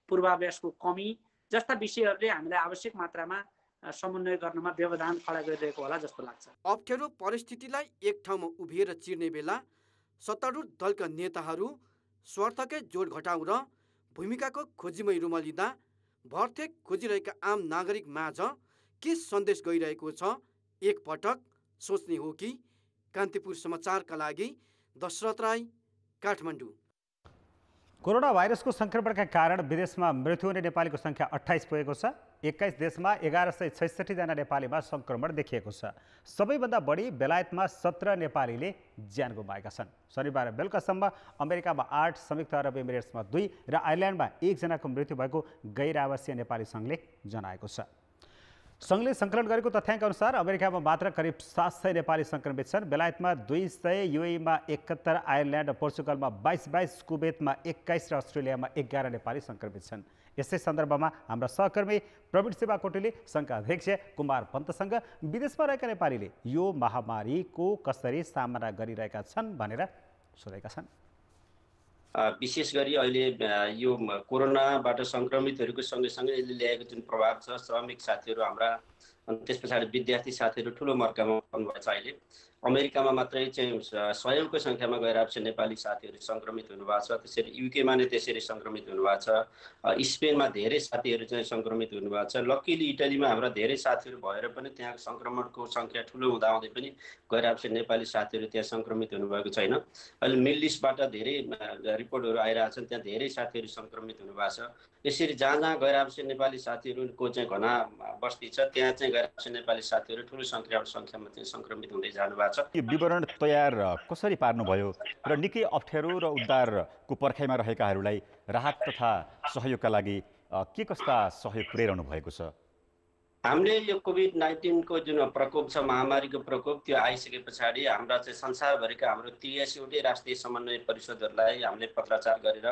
पूर्वाभ्यासको कमी जस्ता विषयहरूले हामीलाई आवश्यक मात्रामा समन्वय गर्नमा व्यवधान खडा गरिरहेको होला जस्तो लाग्छ। अप्ठ्यारो परिस्थितिलाई एक ठाउँमा उभिएर चिर्ने बेला सत्तारूढ दलका नेताहरू स्वार्थकै जोड घटाउ र भूमिकाको खोजीमै रुमलिँदा भरथेक खोजिरहेका आम नागरिक माझ के सन्देश गइरहेको छ एकपटक सोच्ने हो कि। कान्तिपुर समाचारका लागि दशरथ राई, काठमाडौँ। कोरोना भाइरसको संक्रमणका कारण विदेशमा मृत्यु हुने नेपालीको संख्या 28 पुगेको छ। 21 देशमा 1166 जना नेपालीमा संक्रमण देखिएको छ। सबैभन्दा बढी बेलायतमा 17 नेपालीले ज्यान गुमाएका छन्। शनिबार बेलुकासम्म अमेरिकामा 8, संयुक्त अरब इमिरेट्समा 2 र आयरल्यान्डमा 1 जनाको मृत्यु भएको गैर आवासीय नेपाली सङ्घले जनाएको छ। सङ्घले सङ्कलन गरेको तथ्याङ्क अनुसार अमेरिकामा मात्र करिब 700 नेपाली सङ्क्रमित छन्। बेलायतमा 200, युएईमा 71, आयरल्यान्ड र पोर्चुगलमा 22, कुवेतमा 21 र अस्ट्रेलियामा 11 नेपाली सङ्क्रमित छन्। यसै सन्दर्भमा हाम्रा सहकर्मी प्रवीण सेवाकोटीले सङ्घका अध्यक्ष कुमार पन्तसँग विदेशमा रहेका नेपालीले यो महामारीको कसरी सामना गरिरहेका छन् भनेर सोधेका छन्। विशेष गरी अहिले यो कोरोनाबाट सङ्क्रमितहरूको सँगसँगै यसले ल्याएको जुन प्रभाव छ, श्रमिक साथीहरू हाम्रा, अनि त्यस पछाडि विद्यार्थी साथीहरू ठुलो मात्रामा हुनुभएको छ। अहिले अमेरिकामा मात्रै चाहिँ 100औंको सङ्ख्यामा गएर आएको नेपाली साथीहरू सङ्क्रमित हुनुभएको छ। त्यसरी युकेमा नै त्यसरी सङ्क्रमित हुनुभएको छ। स्पेनमा धेरै साथीहरू चाहिँ सङ्क्रमित हुनुभएको छ। लकिली इटालीमा हाम्रा धेरै साथीहरू भएर पनि त्यहाँ सङ्क्रमणको सङ्ख्या ठुलो हुँदाहुँदै पनि गएर आएको नेपाली साथीहरू त्यहाँ सङ्क्रमित हुनुभएको छैन। अहिले मिडल इस्टबाट धेरै रिपोर्टहरू आइरहेको छन्, त्यहाँ धेरै साथीहरू सङ्क्रमित हुनुभएको छ। यसरी जहाँ जहाँ गएर आएको नेपाली साथीहरूको चाहिँ घना बस्ती छ त्यहाँ चाहिँ गएर आएको नेपाली साथीहरू ठुलो सङ्ख्यामा चाहिँ सङ्क्रमित हुँदै जानुभएको छ। यो विवरण तयार कसरी पार्नुभयो र निकै अप्ठ्यारो र उद्धारको पर्खाइमा रहेकाहरूलाई राहत तथा सहयोगका लागि के कस्ता सहयोग पुर्याइरहनु भएको छ? हामीले यो कोभिड-19 को जुन प्रकोप छ, महामारीको प्रकोप, त्यो आइसके पछाडि हाम्रा चाहिँ संसारभरिका हाम्रो 83वटै राष्ट्रिय समन्वय परिषदहरूलाई हामीले पत्राचार गरेर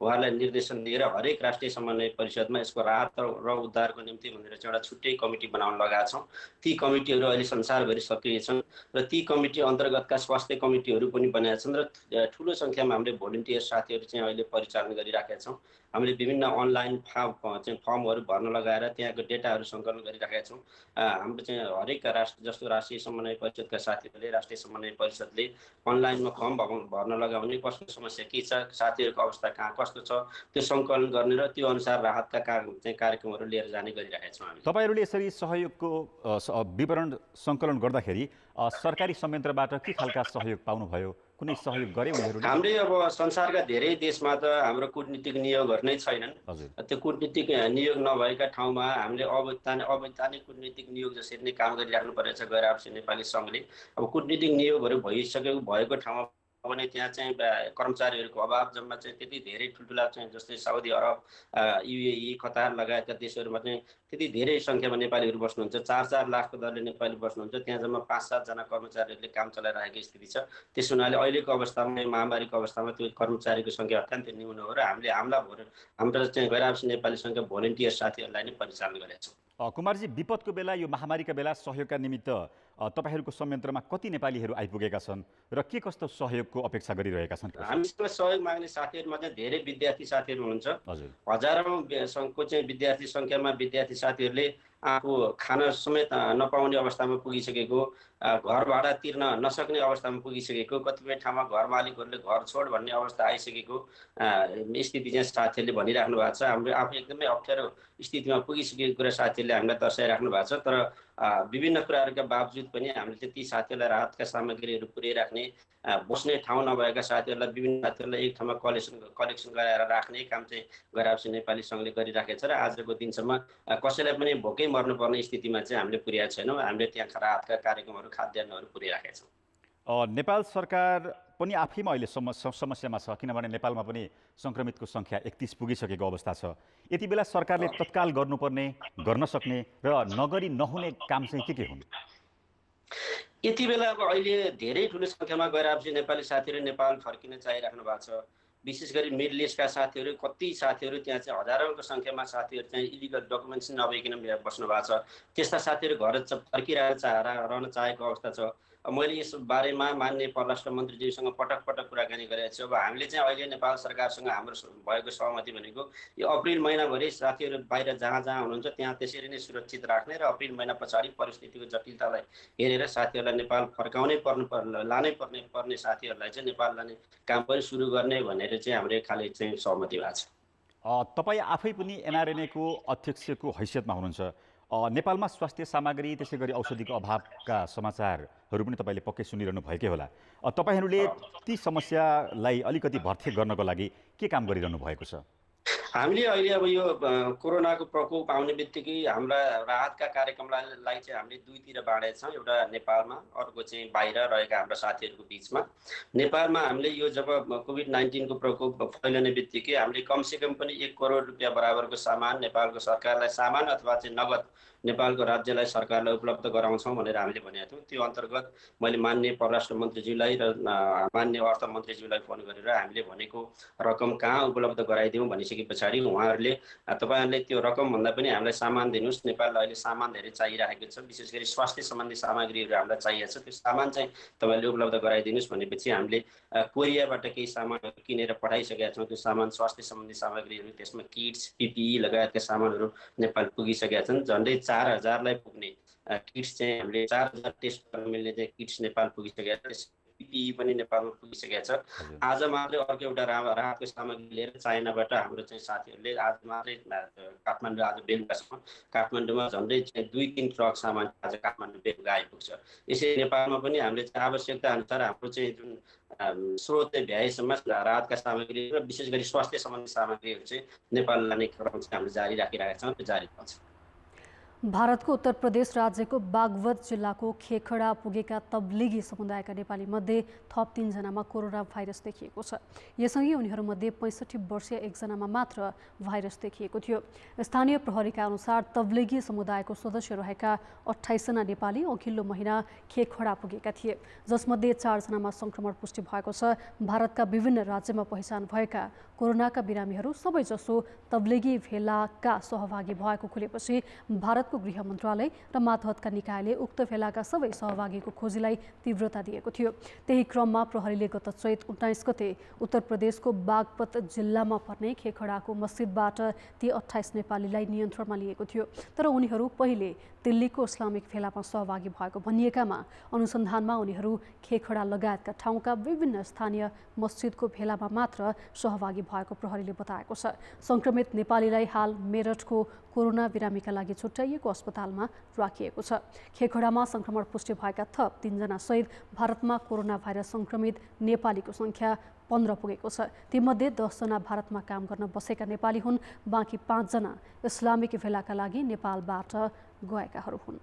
उहाँलाई निर्देशन दिएर हरेक राष्ट्रिय समन्वय परिषदमा यसको राहत र उद्धारको निम्ति भनेर चाहिँ एउटा छुट्टै कमिटी बनाउन लगाएका छौँ। ती कमिटीहरू अहिले संसारभरि सक्रिय छन् र ती कमिटी अन्तर्गतका स्वास्थ्य कमिटीहरू पनि बनाएका छन् र ठुलो सङ्ख्यामा हामीले भोलिन्टियर साथीहरू चाहिँ अहिले परिचालन गरिराखेका छौँ। हामीले विभिन्न अनलाइन फर्महरू भर्न लगाएर त्यहाँको डेटाहरू सङ्कलन गरिराखेका छौँ। हाम्रो चाहिँ हरेक राष्ट्र जस्तो राष्ट्रिय समन्वय परिषदका साथीहरूले, राष्ट्रिय समन्वय परिषदले अनलाइनमा फर्म भर्न लगाउने, कस्तो समस्या के छ, साथीहरूको अवस्था कहाँ कस्तो छ, त्यो सङ्कलन गर्ने र त्यो अनुसार राहतका कार्यक्रमहरू लिएर जाने गरिराखेका छौँ। तपाईँहरूले यसरी सहयोगको विवरण सङ्कलन गर्दाखेरि सरकारी संयन्त्रबाट के खालका सहयोग पाउनुभयो? कुनै सहयोग गरे उनीहरूले? हामीले अब संसारका धेरै देशमा त हाम्रो कूटनीतिक नियोगहरू नै छैनन्। त्यो कूटनीतिक नियोग नभएका ठाउँमा हामीले अवैधानिक कूटनीतिक नियोग जसरी नै काम गरिराख्नु परेछ गैर आवासीय नेपाली सङ्घले। अब कूटनीतिक नियोगहरू भएको ठाउँमा भने त्यहाँ चाहिँ कर्मचारीहरूको अभाव, जम्मा चाहिँ त्यति धेरै ठुल्ठुला चाहिँ जस्तै साउदी अरब, युएई, कतार लगायतका देशहरूमा चाहिँ त्यति धेरै सङ्ख्यामा नेपालीहरू बस्नुहुन्छ। 4-4 लाखको दरले नेपाली बस्नुहुन्छ। त्यहाँ जम्मा 5-7 जना कर्मचारीहरूले काम चलाइरहेको स्थिति छ। त्यस हुनाले अहिलेको अवस्थामा, महामारीको अवस्थामा त्यो कर्मचारीको सङ्ख्या अत्यन्तै न्यून हो र हामीले हाम्रो चाहिँ गैर-आवासी नेपाली सङ्ख्या भोलिन्टियर साथीहरूलाई नै परिचालन गरेका छौँ। कुमारजी, विपदको बेला, यो महामारीका बेला सहयोगका निमित्त तपाईहरूको संयन्त्रमा कति नेपालीहरू आइपुगेका छन् र के कस्तो सहयोगको अपेक्षा गरिरहेका छन्? हामीसँग सहयोग माग्ने साथीहरूमा चाहिँ धेरै विद्यार्थी साथीहरू हुनुहुन्छ। हजारौँको चाहिँ विद्यार्थी सङ्ख्यामा विद्यार्थी साथीहरूले आफू खाना समेत नपाउने अवस्थामा पुगिसकेको, घर भाडा तिर्न नसक्ने अवस्थामा पुगिसकेको, कतिपय ठाउँमा घर मालिकहरूले घर छोड भन्ने अवस्था आइसकेको स्थिति चाहिँ साथीहरूले भनिराख्नु भएको छ। हाम्रो आफू एकदमै अप्ठ्यारो स्थितिमा पुगिसकेको कुरा साथीहरूले हामीलाई दर्शाइराख्नु भएको छ। तर विभिन्न कुराहरूका बावजुद पनि हामीले ती साथीहरूलाई राहतका सामग्रीहरू पुर्याइराख्ने, बस्ने ठाउँ नभएका साथीहरूलाई, विभिन्न साथीहरूलाई एक ठाउँमा कलेक्सन गराएर राख्ने काम चाहिँ गैर-आवासी नेपाली सङ्घले गरिराखेको छ र आजको दिनसम्म कसैलाई पनि भोकै मर्नुपर्ने स्थितिमा चाहिँ हामीले पुर्याएको छैनौँ। हामीले त्यहाँ राहतका कार्यक्रमहरू, खाद्यान्नहरू पुर्याइराखेका छौँ। नेपाल सरकार पनि आफैमा अहिले समस्यामा छ, किनभने नेपालमा पनि सङ्क्रमितको सङ्ख्या 31 पुगिसकेको अवस्था छ। यति बेला सरकारले तत्काल गर्नुपर्ने, गर्न सक्ने र नगरी नहुने काम चाहिँ के हुन्? यति बेला अब अहिले धेरै ठुलो सङ्ख्यामा गैर-आवासी नेपाली साथीहरू नेपाल फर्किन चाहिराख्नु भएको छ। विशेष गरी मिडल इस्टका साथीहरू, कति साथीहरू त्यहाँ चाहिँ हजारौँको सङ्ख्यामा साथीहरू चाहिँ इलिगल डकुमेन्ट्स नभइकन बस्नु भएको छ। त्यस्ता साथीहरू घर फर्किरहेर रहन चाहेको अवस्था छ। मैले यस बारेमा माननीय परराष्ट्र मन्त्रीज्यूसँग पटक कुराकानी गरेको छु। अब हामीले चाहिँ अहिले नेपाल सरकारसँग हाम्रो भएको सहमति भनेको यो अप्रिल महिनाभरि साथीहरू बाहिर जहाँ हुनुहुन्छ त्यहाँ त्यसरी नै सुरक्षित राख्ने र अप्रिल महिना पछाडि परिस्थितिको जटिलतालाई हेरेर साथीहरूलाई नेपाल फर्काउनै लानै पर्ने साथीहरूलाई चाहिँ नेपाल लाने काम पनि सुरु गर्ने भनेर चाहिँ हाम्रो खाली चाहिँ सहमति भएको छ। तपाईँ आफै पनि एनआरएनएको अध्यक्षको हैसियतमा हुनुहुन्छ। नेपालमा स्वास्थ्य सामग्री, त्यसै गरी औषधिको अभावका समाचारहरू पनि तपाईँले पक्कै सुनिरहनु भएकै होला। तपाईँहरूले ती समस्यालाई अलिकति भर्ती गर्नको लागि के काम गरिरहनु भएको छ? हामीले अहिले अब यो कोरोनाको प्रकोप आउने बित्तिकै हाम्रा राहतका कार्यक्रमलाई चाहिँ हामीले दुईतिर बाँडेका छौँ। एउटा नेपालमा, अर्को चाहिँ बाहिर रहेका हाम्रा साथीहरूको बिचमा। नेपालमा हामीले यो जब कोभिड-19 को प्रकोप फैलिने बित्तिकै हामीले कमसेकम पनि 1 करोड रुपियाँ बराबरको सामान नेपालको सरकारलाई, सामान अथवा चाहिँ नगद नेपालको राज्यलाई, सरकारलाई उपलब्ध गराउँछौँ भनेर हामीले भनेका थियौँ। त्यो अन्तर्गत मैले माननीय परराष्ट्र मन्त्रीज्यूलाई र माननीय अर्थमन्त्रीज्यूलाई फोन गरेर हामीले भनेको रकम कहाँ उपलब्ध गराइदिउँ भनिसके पछाडि उहाँहरूले तपाईँहरूले त्यो रकमभन्दा पनि हामीलाई सामान दिनुहोस्, नेपाललाई अहिले सामान धेरै चाहिरहेको छ, विशेष गरी स्वास्थ्य सम्बन्धी सामग्रीहरू हामीलाई चाहिएको छ, त्यो सामान चाहिँ तपाईँले उपलब्ध गराइदिनुहोस् भनेपछि हामीले कोरियाबाट केही सामानहरू किनेर पठाइसकेका छौँ। त्यो सामान स्वास्थ्य सम्बन्धी सामग्रीहरू, त्यसमा किट्स, पिपिई लगायतका सामानहरू नेपाल पुगिसकेका छन्। झन्डै 4000लाई पुग्ने किट्स चाहिँ हामीले 4000 टेस्ट गर्न मिल्ने चाहिँ किट्स नेपाल पुगिसकेका छ। पिपिई पनि नेपालमा पुगिसकेका छ। आज मात्रै अर्को एउटा राहतको सामग्री लिएर चाइनाबाट हाम्रो चाहिँ साथीहरूले आज मात्रै काठमाडौँ, आज बेलुकासम्म काठमाडौँमा झन्डै 2-3 ट्रक सामान आज काठमाडौँ बेलुका आइपुग्छ। यसरी नेपालमा पनि हामीले चाहिँ आवश्यकता अनुसार हाम्रो चाहिँ जुन स्रोत भ्याएसम्म राहतका सामग्री र विशेष गरी स्वास्थ्य सम्बन्धी सामग्रीहरू चाहिँ नेपाल लाने क्रम चाहिँ हामीले जारी राखिरहेका छौँ, त्यो जारी रहन्छ। भारतको उत्तर प्रदेश राज्यको बागवत जिल्लाको खेखडा पुगेका तब्लिगी समुदायका नेपाली मध्ये थप 3 जनामा कोरोना भाइरस देखिएको छ। यससँगै उनीहरूमध्ये 65 वर्षीय एकजनामा मात्र भाइरस देखिएको थियो। स्थानीय प्रहरीका अनुसार तब्लिगी समुदायको सदस्य रहेका 28 जना नेपाली अघिल्लो महिना खेखडा पुगेका थिए, जसमध्ये 4 जनामा संक्रमण पुष्टि भएको छ। भारतका विभिन्न राज्यमा पहिचान भएका कोरोनाका बिरामीहरू सबैजसो तब्लिगी भेलाका सहभागी भएको खुलेपछि भारतको गृह मन्त्रालय र मातहतका निकायले उक्त भेलाका सबै सहभागीको खोजीलाई तीव्रता दिएको थियो। त्यही क्रममा प्रहरीले गत चैत 19 गते उत्तर प्रदेशको बागपत जिल्लामा पर्ने खेखडाको मस्जिदबाट ती 28 नेपालीलाई नियन्त्रणमा लिएको थियो। तर उनीहरू पहिले दिल्लीको इस्लामिक भेलामा सहभागी भएको भनिएकामा अनुसन्धानमा उनीहरू खेखडा लगायतका ठाउँका विभिन्न स्थानीय मस्जिदको भेलामा मात्र सहभागी भएको प्रहरीले बताएको छ। संक्रमित नेपालीलाई हाल मेरठको कोरोना बिरामीका लागि छुट्याइएको अस्पतालमा राखिएको छ। खेखडामा संक्रमण पुष्टि भएका थप 3 जना सहित भारतमा कोरोना भाइरस संक्रमित नेपालीको संख्या 15 पुगेको छ। तीमध्ये 10 जना भारतमा काम गर्न बसेका नेपाली हुन्। बाँकी 5 जना इस्लामिक भेलाका लागि नेपालबाट गएकाहरू हुन्।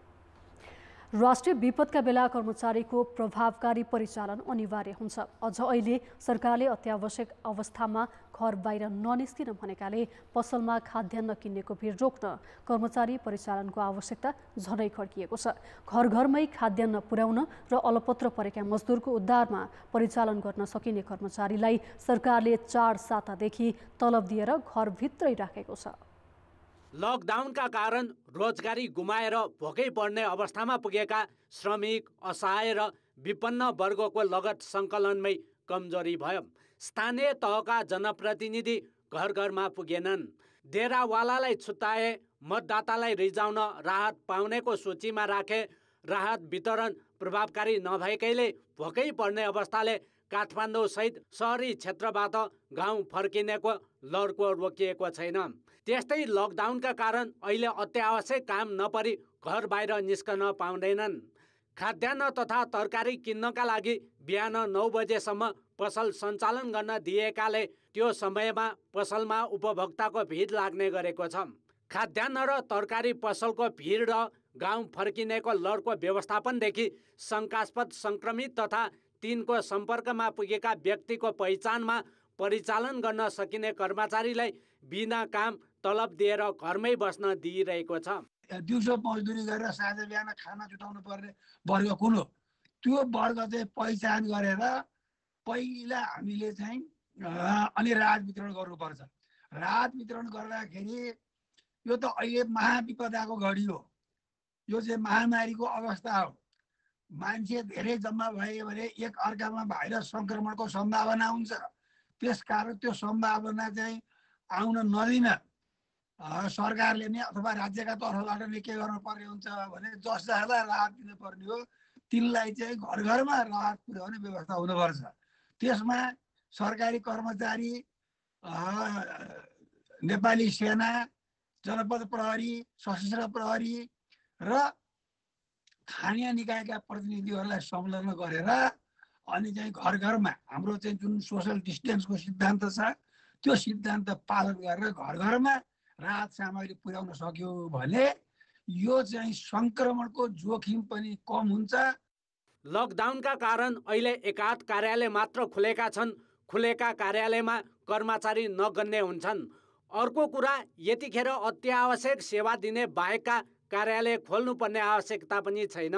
राष्ट्रिय विपदका बेला कर्मचारीको प्रभावकारी परिचालन अनिवार्य हुन्छ। अझ अहिले सरकारले अत्यावश्यक अवस्थामा घर बाहिर ननिस्किन भनेकाले पसलमा खाद्यान्न किन्नेको भिड रोक्न कर्मचारी परिचालनको आवश्यकता झनै खड्किएको छ। घर घरमै खाद्यान्न पुर्याउन र अलपत्र परेका मजदुरको उद्धारमा परिचालन गर्न सकिने कर्मचारीलाई सरकारले 4 सातादेखि तलब दिएर घरभित्रै राखेको छ। लकडाउनका कारण रोजगारी गुमाएर भोकै पर्ने अवस्थामा पुगेका श्रमिक, असहाय र विपन्न वर्गको लगत सङ्कलनमै कमजोरी भयो। स्थानीय तहका जनप्रतिनिधि घर घरमा पुगेनन्। डेरावालालाई छुट्याए, मतदातालाई रिजाउन राहत पाउनेको सूचीमा राखे। राहत वितरण प्रभावकारी नभएकैले भोकै पर्ने अवस्थाले काठमाडौँसहित सहरी क्षेत्रबाट गाउँ फर्किनेको लड्को रोकिएको छैन। त्यस्तै लकडाउनका कारण अहिले अत्यावश्यक काम नपरी घर बाहिर निस्कन पाउँदैनन्। खाद्यान्न तथा तरकारी किन्नका लागि बिहान 9 बजेसम्म पसल सञ्चालन गर्न दिएकाले त्यो समयमा पसलमा उपभोक्ताको भिड लाग्ने गरेको छ। खाद्यान्न र तरकारी पसलको भिड र गाउँ फर्किनेको लड्को व्यवस्थापनदेखि शङ्कास्पद सङ्क्रमित तथा तिनको सम्पर्कमा पुगेका व्यक्तिको पहिचानमा परिचालन गर्न सकिने कर्मचारीलाई बिना काम तलब दिएर घरमै बस्न दिइरहेको छ। दिउँसो मजदुरी गरेर साँझ बिहान खाना जुटाउनु पर्ने वर्ग कुन हो? त्यो वर्ग चाहिँ पहिचान गरेर पहिला हामीले चाहिँ अनि राहत वितरण गर्नुपर्छ। राहत वितरण गर्दाखेरि यो त अहिले महाविपदाको घडी हो। यो चाहिँ महामारीको अवस्था हो। मान्छे धेरै जम्मा भयो भने एक अर्कामा भाइरस सङ्क्रमणको सम्भावना हुन्छ। त्यसकारण त्यो सम्भावना चाहिँ आउन नदिन सरकारले नै अथवा राज्यका तर्फबाट नै के गर्नुपर्ने हुन्छ भने जसलाई राहत दिनुपर्ने हो तिनलाई चाहिँ घर घरमा राहत पुर्याउने व्यवस्था हुनुपर्छ। त्यसमा सरकारी कर्मचारी, नेपाली सेना, जनपद प्रहरी, सशस्त्र प्रहरी र स्थानीय निकायका प्रतिनिधिहरूलाई संलग्न गरेर अनि चाहिँ घर घरमा हाम्रो चाहिँ जुन सोसल डिस्टेन्सको सिद्धान्त छ त्यो सिद्धान्त पालन गरेर घर घरमा राहत सामग्री पुर्याउन सक्यो भने यो चाहिँ सङ्क्रमणको जोखिम पनि कम हुन्छ। लकडाउनका कारण अहिले एकाध कार्यालय मात्र खुलेका छन्। खुलेका कार्यालयमा कर्मचारी नगन्ने हुन्छन्। अर्को कुरा, यतिखेर अत्यावश्यक सेवा दिने बाहेकका कार्यालय खोल्नुपर्ने आवश्यकता पनि छैन।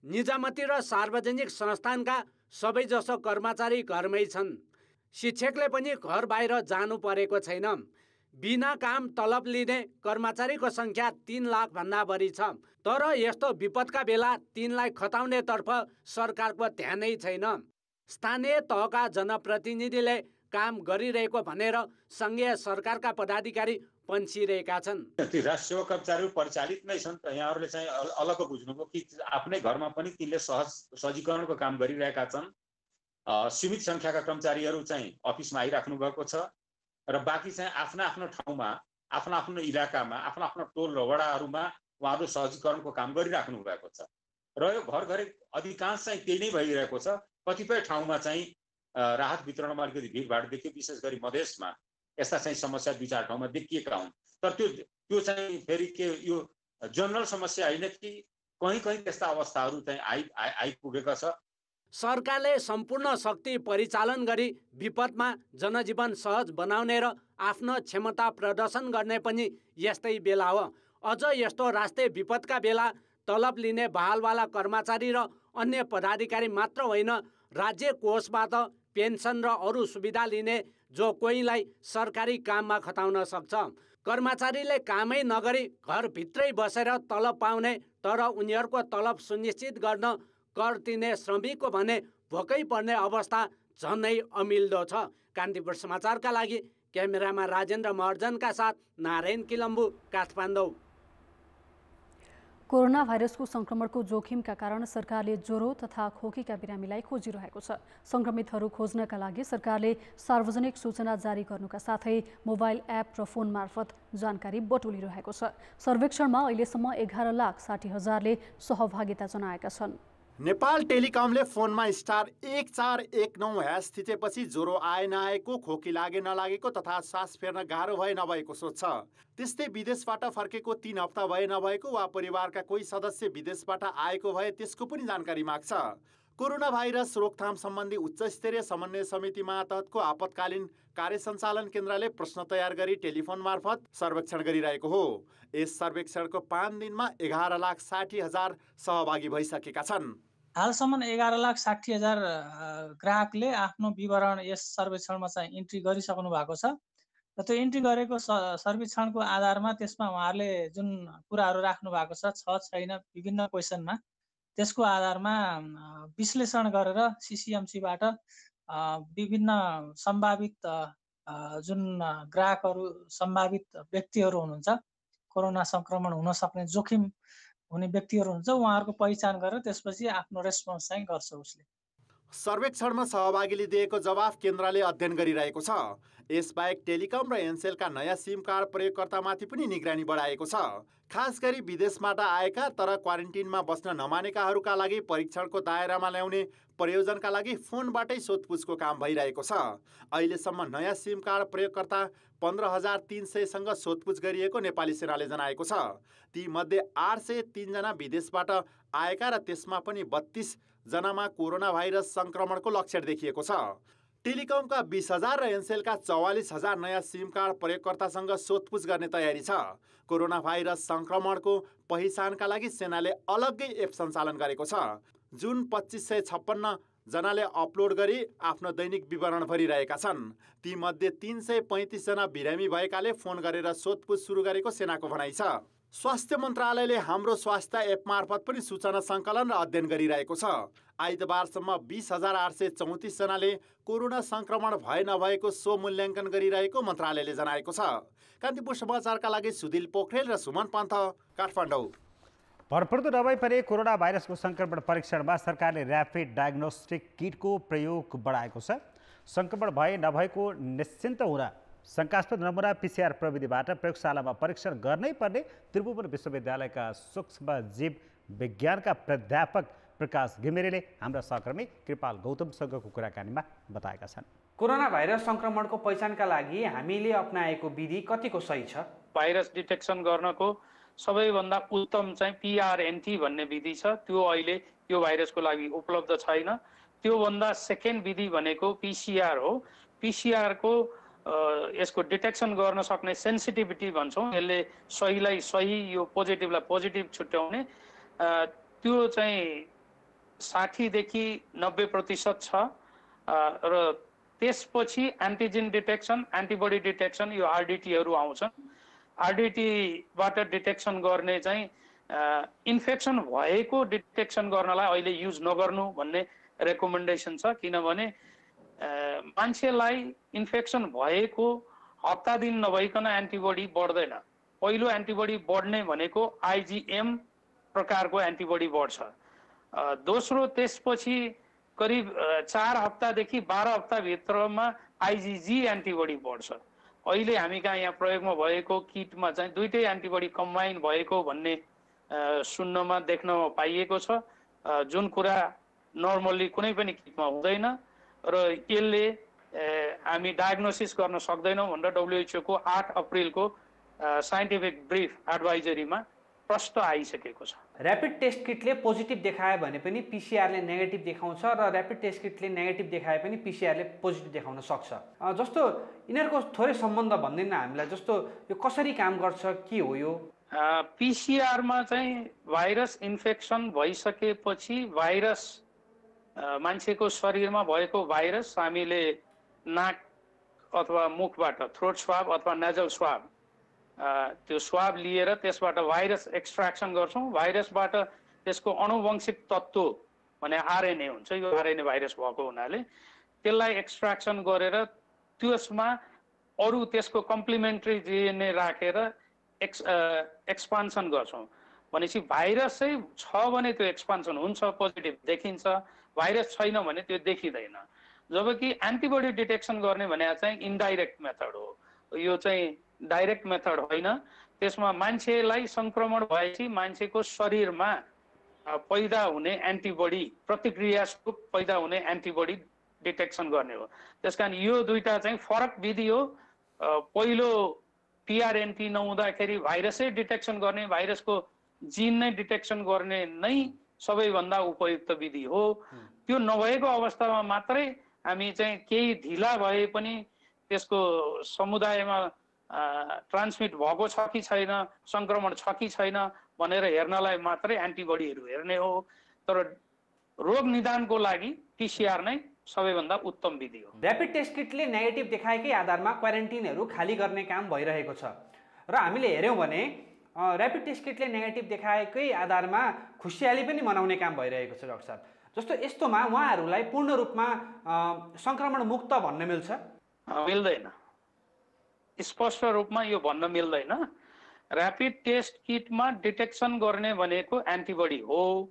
निजामती र सार्वजनिक संस्थानका सबैजसो कर्मचारी घरमै छन्। शिक्षकले पनि घर बाहिर जानु परेको छैन। बिना काम तलब लिने कर्मचारीको सङ्ख्या 3 लाख भन्दा बढी छ। तर यस्तो विपदका बेला तिनलाई खटाउनेतर्फ सरकारको ध्यानै छैन। स्थानीय तहका जनप्रतिनिधिले काम गरिरहेको भनेर सङ्घीय सरकारका पदाधिकारी पन्सिरहेका छन्। राष्ट्रिय सेवा कर्मचारी परिचालित नै छन् त यहाँहरूले चाहिँ अलग बुझ्नुभयो कि आफ्नै घरमा पनि तिनले सहजीकरणको काम गरिरहेका छन्। सीमित सङ्ख्याका कर्मचारीहरू चाहिँ अफिसमा आइराख्नु भएको छ र बाँकी चाहिँ आफ्नो आफ्नो ठाउँमा, आफ्नो आफ्नो इलाकामा, आफ्नो आफ्नो टोल र वडाहरूमा उहाँहरू सहजीकरणको काम गरिराख्नु भएको छ र यो घर घरै अधिकांश चाहिँ त्यही नै भइरहेको छ। कतिपय ठाउँमा चाहिँ राहत वितरणमा अलिकति भिडभाड देखियो, विशेष गरी मधेसमा यस्ता चाहिँ समस्या 2-4 ठाउँमा देखिएका हुन्। तर त्यो चाहिँ फेरि के यो जनरल समस्या होइन कि कहीँ कहीँ त्यस्ता अवस्थाहरू चाहिँ आइपुगेका छ। सरकारले सम्पूर्ण शक्ति परिचालन गरी विपदमा जनजीवन सहज बनाउने र आफ्नो क्षमता प्रदर्शन गर्ने पनि यस्तै बेला हो। अझ यस्तो राष्ट्रिय विपदका बेला तलब लिने बहालवाला कर्मचारी र अन्य पदाधिकारी मात्र होइन, राज्य कोषबाट पेन्सन र अरू सुविधा लिने जो कोहीलाई सरकारी काममा खटाउन सक्छ। कर्मचारीले कामै नगरी घरभित्रै बसेर तलब पाउने तर उनीहरूको तलब सुनिश्चित गर्न कर तिर्ने श्रमिकको भने भोकै पर्ने अवस्था झनै अमिल्दो छ। कान्तिपुर समाचारका लागि क्यामेरामा राजेन्द्र महर्जनका साथ नारायण किलम्बु, काठमाडौँ। कोरोना भाइरसको संक्रमणको जोखिमका कारण सरकारले ज्वरो तथा खोकीका बिरामीलाई खोजिरहेको छ। संक्रमितहरू खोज्नका लागि सरकारले सार्वजनिक सूचना जारी गर्नुका साथै मोबाइल एप र फोन मार्फत जानकारी बटुलिरहेको छ। सर्वेक्षणमा अहिलेसम्म 11,60,000ले सहभागिता जनाएका छन्। नेपाल टेलिकमले फोनमा *1419# थिचेपछि ज्वरो आए नआएको, खोकी लागे नलागेको तथा सास फेर्न गाह्रो भए नभएको सोध्छ। त्यस्तै विदेशबाट फर्केको 3 हप्ता भए नभएको वा परिवारका कोही सदस्य विदेशबाट आएको भए त्यसको पनि जानकारी माग्छ। कोरोना भाइरस रोकथाम सम्बन्धी उच्चस्तरीय समन्वय समिति मातहतको आपतकालीन कार्य सञ्चालन केन्द्रले प्रश्न तयार गरी टेलिफोन मार्फत सर्वेक्षण गरिरहेको हो। यस सर्वेक्षणको 5 दिनमा 11,60,000 सहभागी भइसकेका छन्। हालसम्म 11,60,000 ग्राहकले आफ्नो विवरण यस सर्वेक्षणमा चाहिँ इन्ट्री गरिसक्नु भएको छ र त्यो इन्ट्री गरेको सर्वेक्षणको आधारमा त्यसमा उहाँहरूले जुन कुराहरू राख्नु भएको छ छैन विभिन्न क्वेसनमा त्यसको आधारमा विश्लेषण गरेर सिसिएमसीबाट विभिन्न सम्भावित जुन ग्राहकहरू सम्भावित व्यक्तिहरू हुनुहुन्छ कोरोना संक्रमण हुन सक्ने जोखिम हुने व्यक्तिहरू हुन्छ उहाँहरूको पहिचान गरेर त्यसपछि आफ्नो रेस्पोन्स चाहिँ गर्छ उसले। सर्वेक्षणमा सहभागीले दिएको जवाफ केन्द्रले अध्ययन गरिरहेको छ। यसबाहेक टेलिकम र एनसेलका नयाँ सिम कार्ड प्रयोगकर्तामाथि पनि निगरानी बढाएको छ। खास गरी विदेशबाट आएका तर क्वारेन्टिनमा बस्न नमानेकाहरूका लागि परीक्षणको दायरामा ल्याउने प्रयोजनका लागि फोनबाटै सोधपुछको काम भइरहेको छ। अहिलेसम्म नयाँ सिम कार्ड प्रयोगकर्ता 15,300सँग सोधपुछ गरिएको नेपाली सेनाले जनाएको छ। ती मध्ये 803 जना विदेशबाट आएका र त्यसमा पनि 32 जनामा कोरोना भाइरस संक्रमणको लक्षण देखिएको छ। टेलिकमका 20,000 र एनसेलका 44,000 नयाँ सिम कार्ड प्रयोगकर्तासँग सोधपुछ गर्ने तयारी छ। कोरोना भाइरस संक्रमणको पहिचानका लागि सेनाले अलग्गै एप सञ्चालन गरेको छ। जुन 2,556 जनाले अपलोड गरी आफ्नो दैनिक विवरण भरिरहेका छन्। ती मध्ये 335 जना बिरामी भएकाले फोन गरेर सोधपुछ सुरु गरेको सेनाको भनाइ छ। स्वास्थ्य मन्त्रालयले हाम्रो स्वास्थ्य एप मार्फत पनि सूचना सङ्कलन र अध्ययन गरिरहेको छ। आइतबारसम्म 20,834 जनाले कोरोना संक्रमण भए नभएको सो मूल्याङ्कन गरिरहेको मन्त्रालयले जनाएको छ। कान्तिपुर समाचारका लागि सुधिल पोखरेल र सुमन पन्थ, काठमाडौँ। भरपर्दो नभई पनि कोरोना भाइरसको संक्रमण परीक्षणमा सरकारले ऱ्यापिड डायग्नोस्टिक किटको प्रयोग बढाएको छ। संक्रमण भए नभएको निश्चिन्त हुन शङ्कास्पद नमुना PCR प्रविधिबाट प्रयोगशालामा परीक्षण गर्नै पर्ने त्रिभुवन विश्वविद्यालयका सूक्ष्म जीव विज्ञानका प्राध्यापक प्रकाश घिमिरेले हाम्रा सहकर्मी कृपाल गौतमसँगको कुराकानीमा बताएका छन्। कोरोना भाइरस संक्रमणको पहिचानका लागि हामीले अपनाएको विधि कतिको सही छ? भाइरस डिटेक्सन गर्नको सबैभन्दा उत्तम चाहिँ PRNT भन्ने विधि छ। त्यो अहिले यो भाइरसको लागि उपलब्ध छैन। त्योभन्दा सेकेन्ड विधि भनेको PCR हो। PCR को यसको डिटेक्सन गर्न सक्ने सेन्सिटिभिटी भन्छौँ। यसले सहीलाई सही यो पोजिटिभलाई पोजिटिभ छुट्याउने त्यो चाहिँ 60 देखि 90% छ र त्यसपछि एन्टिजेन डिटेक्सन एन्टिबडी डिटेक्सन यो RDTहरू आउँछन्। RDTबाट डिटेक्सन गर्ने चाहिँ इन्फेक्सन भएको डिटेक्सन गर्नलाई अहिले युज नगर्नु भन्ने रेकमेन्डेसन छ। किनभने मान्छेलाई इन्फेक्सन भएको हप्ता दिन नभइकन एन्टिबडी बढ्दैन। पहिलो एन्टिबडी बढ्ने भनेको IgM प्रकारको एन्टिबडी बढ्छ। दोस्रो त्यसपछि करिब 4 हप्तादेखि 12 हप्ताभित्रमा IgG एन्टिबडी बढ्छ। अहिले हामी कहाँ यहाँ प्रयोगमा भएको किटमा चाहिँ दुईटै एन्टिबडी कम्बाइन भएको भन्ने सुन्नमा देख्नमा पाइएको छ, जुन कुरा नर्मल्ली कुनै पनि किटमा हुँदैन र यसले हामी डायग्नोसिस गर्न सक्दैनौँ भनेर WHO को 8 अप्रिलको साइन्टिफिक ब्रिफ एडभाइजरीमा प्रश्न आइसकेको छ। ऱ्यापिड टेस्ट किटले पोजिटिभ देखायो भने पनि PCRले नेगेटिभ देखाउँछ र ऱ्यापिड टेस्ट किटले नेगेटिभ देखाए पनि PCRले पोजिटिभ देखाउन सक्छ। जस्तो यिनीहरूको थोरै सम्बन्ध भन्दैन हामीलाई, जस्तो यो कसरी काम गर्छ, के हो यो? PCRमा चाहिँ भाइरस इन्फेक्सन भइसकेपछि भाइरस मान्छेको शरीरमा भएको भाइरस हामीले नाक अथवा मुखबाट थ्रोट स्वाब अथवा नेजल स्वाब त्यो स्वाब लिएर त्यसबाट भाइरस एक्सट्र्याक्सन गर्छौँ। भाइरसबाट त्यसको अनुवंशिक तत्त्व भने RNA हुन्छ। यो RNA भाइरस भएको हुनाले त्यसलाई एक्सट्र्याक्सन गरेर त्यसमा अरू त्यसको कम्प्लिमेन्ट्री DNA राखेर एक्सपान्सन गर्छौँ। भनेपछि भाइरसै छ भने त्यो एक्सपान्सन हुन्छ, पोजिटिभ देखिन्छ। भाइरस छैन भने त्यो देखिँदैन। जबकि एन्टिबडी डिटेक्सन गर्ने भने चाहिँ इन्डाइरेक्ट मेथड हो। यो चाहिँ डाइरेक्ट मेथड होइन। त्यसमा मान्छेलाई संक्रमण भएपछि मान्छेको शरीरमा पैदा हुने एन्टिबडी प्रतिक्रिया स्वरूप पैदा हुने एन्टिबडी डिटेक्सन गर्ने हो। त्यसकारण यो दुईटा चाहिँ फरक विधि हो। पहिलो पिआरएनटी नहुँदाखेरि भाइरसै डिटेक्सन गर्ने, भाइरसको जिन नै डिटेक्सन गर्ने नै सबैभन्दा उपयुक्त विधि हो। त्यो नभएको अवस्थामा मात्रै हामी चाहिँ केही ढिला भए पनि त्यसको समुदायमा ट्रान्समिट भएको छ कि छैन, संक्रमण छ कि छैन भनेर हेर्नलाई मात्रै एन्टिबडीहरू हेर्ने हो। तर रोग निदानको लागि पिसिआर नै सबैभन्दा उत्तम विधि हो। ऱ्यापिड टेस्ट किटले नेगेटिभ देखाएकै आधारमा क्वारेन्टिनहरू खाली गर्ने काम भइरहेको छ र हामीले हेऱ्यौँ भने ऱ्यापिड टेस्ट किटले नेगेटिभ देखाएकै आधारमा खुसियाली पनि मनाउने काम भइरहेको छ डाक्टर साहब। जस्तो यस्तोमा उहाँहरूलाई पूर्ण रूपमा संक्रमण मुक्त भन्न मिल्छ? मिल्दैन, स्पष्ट रूपमा यो भन्न मिल्दैन। ऱ्यापिड टेस्ट किटमा डिटेक्सन गर्ने भनेको एन्टिबडी हो।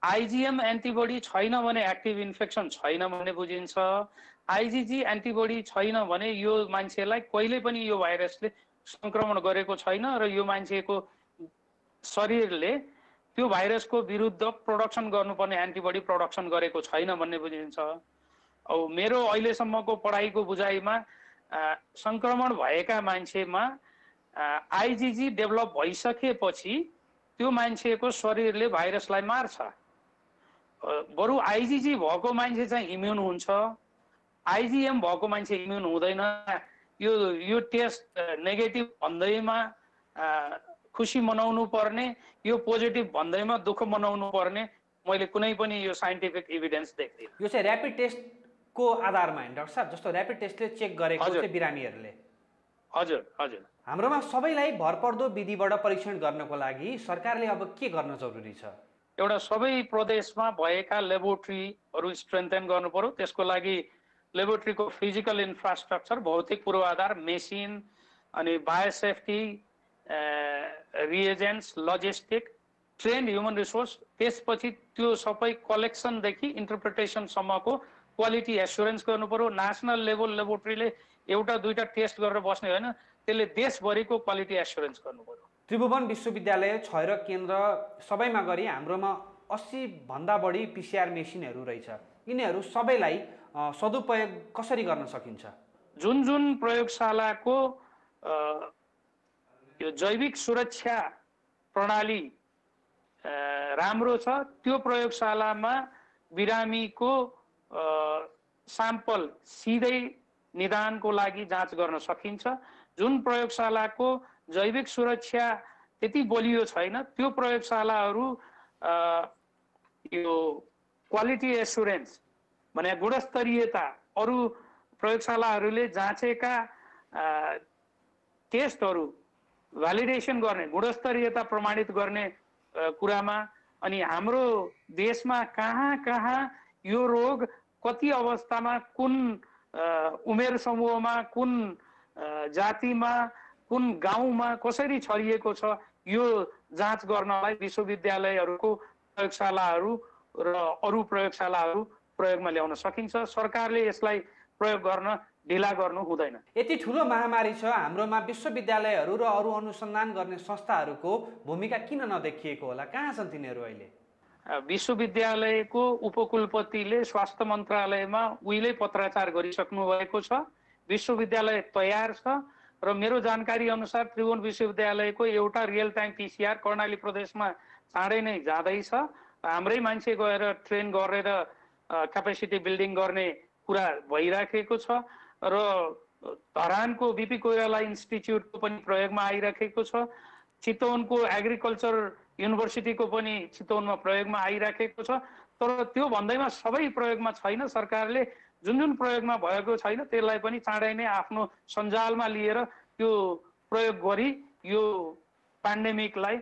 आइजिएम एन्टिबडी छैन भने एक्टिभ इन्फेक्सन छैन भन्ने बुझिन्छ। आइजिजी एन्टिबडी छैन भने यो मान्छेलाई कहिले पनि यो भाइरसले संक्रमण गरेको छैन र यो मान्छेको शरीरले त्यो भाइरसको विरुद्ध प्रोडक्सन गर्नुपर्ने एन्टिबडी प्रोडक्सन गरेको छैन भन्ने बुझिन्छ। अब मेरो अहिलेसम्मको पढाइको बुझाइमा संक्रमण भएका मान्छेमा आइजिजी डेभलप भइसकेपछि त्यो मान्छेको शरीरले भाइरसलाई मार्छ। बरु आइजिजी भएको मान्छे चाहिँ इम्युन हुन्छ, आइजिएम भएको मान्छे इम्युन हुँदैन। यो टेस्ट नेगेटिभ भन्दैमा खुसी मनाउनु पर्ने, यो पोजिटिभ भन्दैमा दुःख मनाउनु पर्ने मैले कुनै पनि यो साइन्टिफिक एभिडेन्स देख्दिनँ। यो चाहिँ ऱ्यापिड टेस्टको आधारमा हैन डाक्टर साहब? जस्तो ऱ्यापिड टेस्टले चेक गरेको चाहिँ बिरामीहरूले। हजुर हजुर। हाम्रोमा सबैलाई भरपर्दो विधिबाट परीक्षण गर्नको लागि सरकारले अब के गर्न जरुरी छ? एउटा सबै प्रदेशमा भएका ल्याबोरेटरीहरू स्ट्रेन्थेन गर्नु पर्यो। त्यसको लागि ल्याबोरेटरीको फिजिकल इन्फ्रास्ट्रक्चर, भौतिक पूर्वाधार, मेसिन, अनि biosafety, reagents, logistic, trained human resource, त्यसपछि त्यो सबै कलेक्सनदेखि इन्टरप्रिटेसनसम्मको क्वालिटी एस्युरेन्स गर्नु पर्यो। नेसनल लेभल ल्याबोरेटरीले एउटा दुईटा टेस्ट गरेर बस्ने होइन, त्यसले देशभरिको क्वालिटी एस्युरेन्स गर्नु पर्यो। त्रिभुवन विश्वविद्यालय, क्षय केन्द्र सबैमा गरी हाम्रोमा 80 भन्दा बढी पिसिआर मेसिनहरू रहेछ। यिनीहरू सबैलाई सदुपयोग कसरी गर्न सकिन्छ? जुन जुन प्रयोगशालाको यो जैविक सुरक्षा प्रणाली राम्रो छ त्यो प्रयोगशालामा बिरामीको स्याम्पल सिधै निदानको लागि जाँच गर्न सकिन्छ। जुन प्रयोगशालाको जैविक सुरक्षा त्यति बलियो छैन त्यो प्रयोगशालाहरू यो क्वालिटी एस्युरेन्स भने गुणस्तरीयता, अरू प्रयोगशालाहरूले जाँचेका टेस्टहरू भ्यालिडेसन गर्ने, गुणस्तरीयता प्रमाणित गर्ने कुरामा, अनि हाम्रो देशमा कहाँ कहाँ यो रोग कति अवस्थामा, कुन उमेर समूहमा, कुन जातिमा, कुन गाउँमा कसरी छरिएको छ, यो जाँच गर्नलाई विश्वविद्यालयहरूको प्रयोगशालाहरू र अरू प्रयोगशालाहरू प्रयोगमा ल्याउन सकिन्छ। सरकारले यसलाई प्रयोग गर्न ढिला गर्नु हुँदैन। यति ठुलो महामारी छ, हाम्रोमा विश्वविद्यालयहरू र अरू अनुसन्धान गर्ने संस्थाहरूको भूमिका किन नदेखिएको होला? कहाँ छन् तिनीहरू अहिले? विश्वविद्यालयको उपकुलपतिले स्वास्थ्य मन्त्रालयमा उहिले पत्राचार गरिसक्नु भएको छ। विश्वविद्यालय तयार छ र मेरो जानकारी अनुसार त्रिभुवन विश्वविद्यालयको एउटा रियल टाइम पिसिआर कर्णाली प्रदेशमा चाँडै नै जाँदैछ। हाम्रै मान्छे गएर ट्रेन गरेर क्यापेसिटी बिल्डिङ गर्ने कुरा भइराखेको छ र धरानको बिपी कोइराला इन्स्टिच्युटको पनि प्रयोगमा आइराखेको छ। चितवनको एग्रिकल्चर युनिभर्सिटीको पनि चितवनमा प्रयोगमा आइराखेको छ। तर त्यो भन्दैमा सबै प्रयोगमा छैन। सरकारले जुन जुन प्रयोगमा भएको छैन त्यसलाई पनि चाँडै नै आफ्नो सञ्जालमा लिएर त्यो प्रयोग गरी यो पेन्डेमिकलाई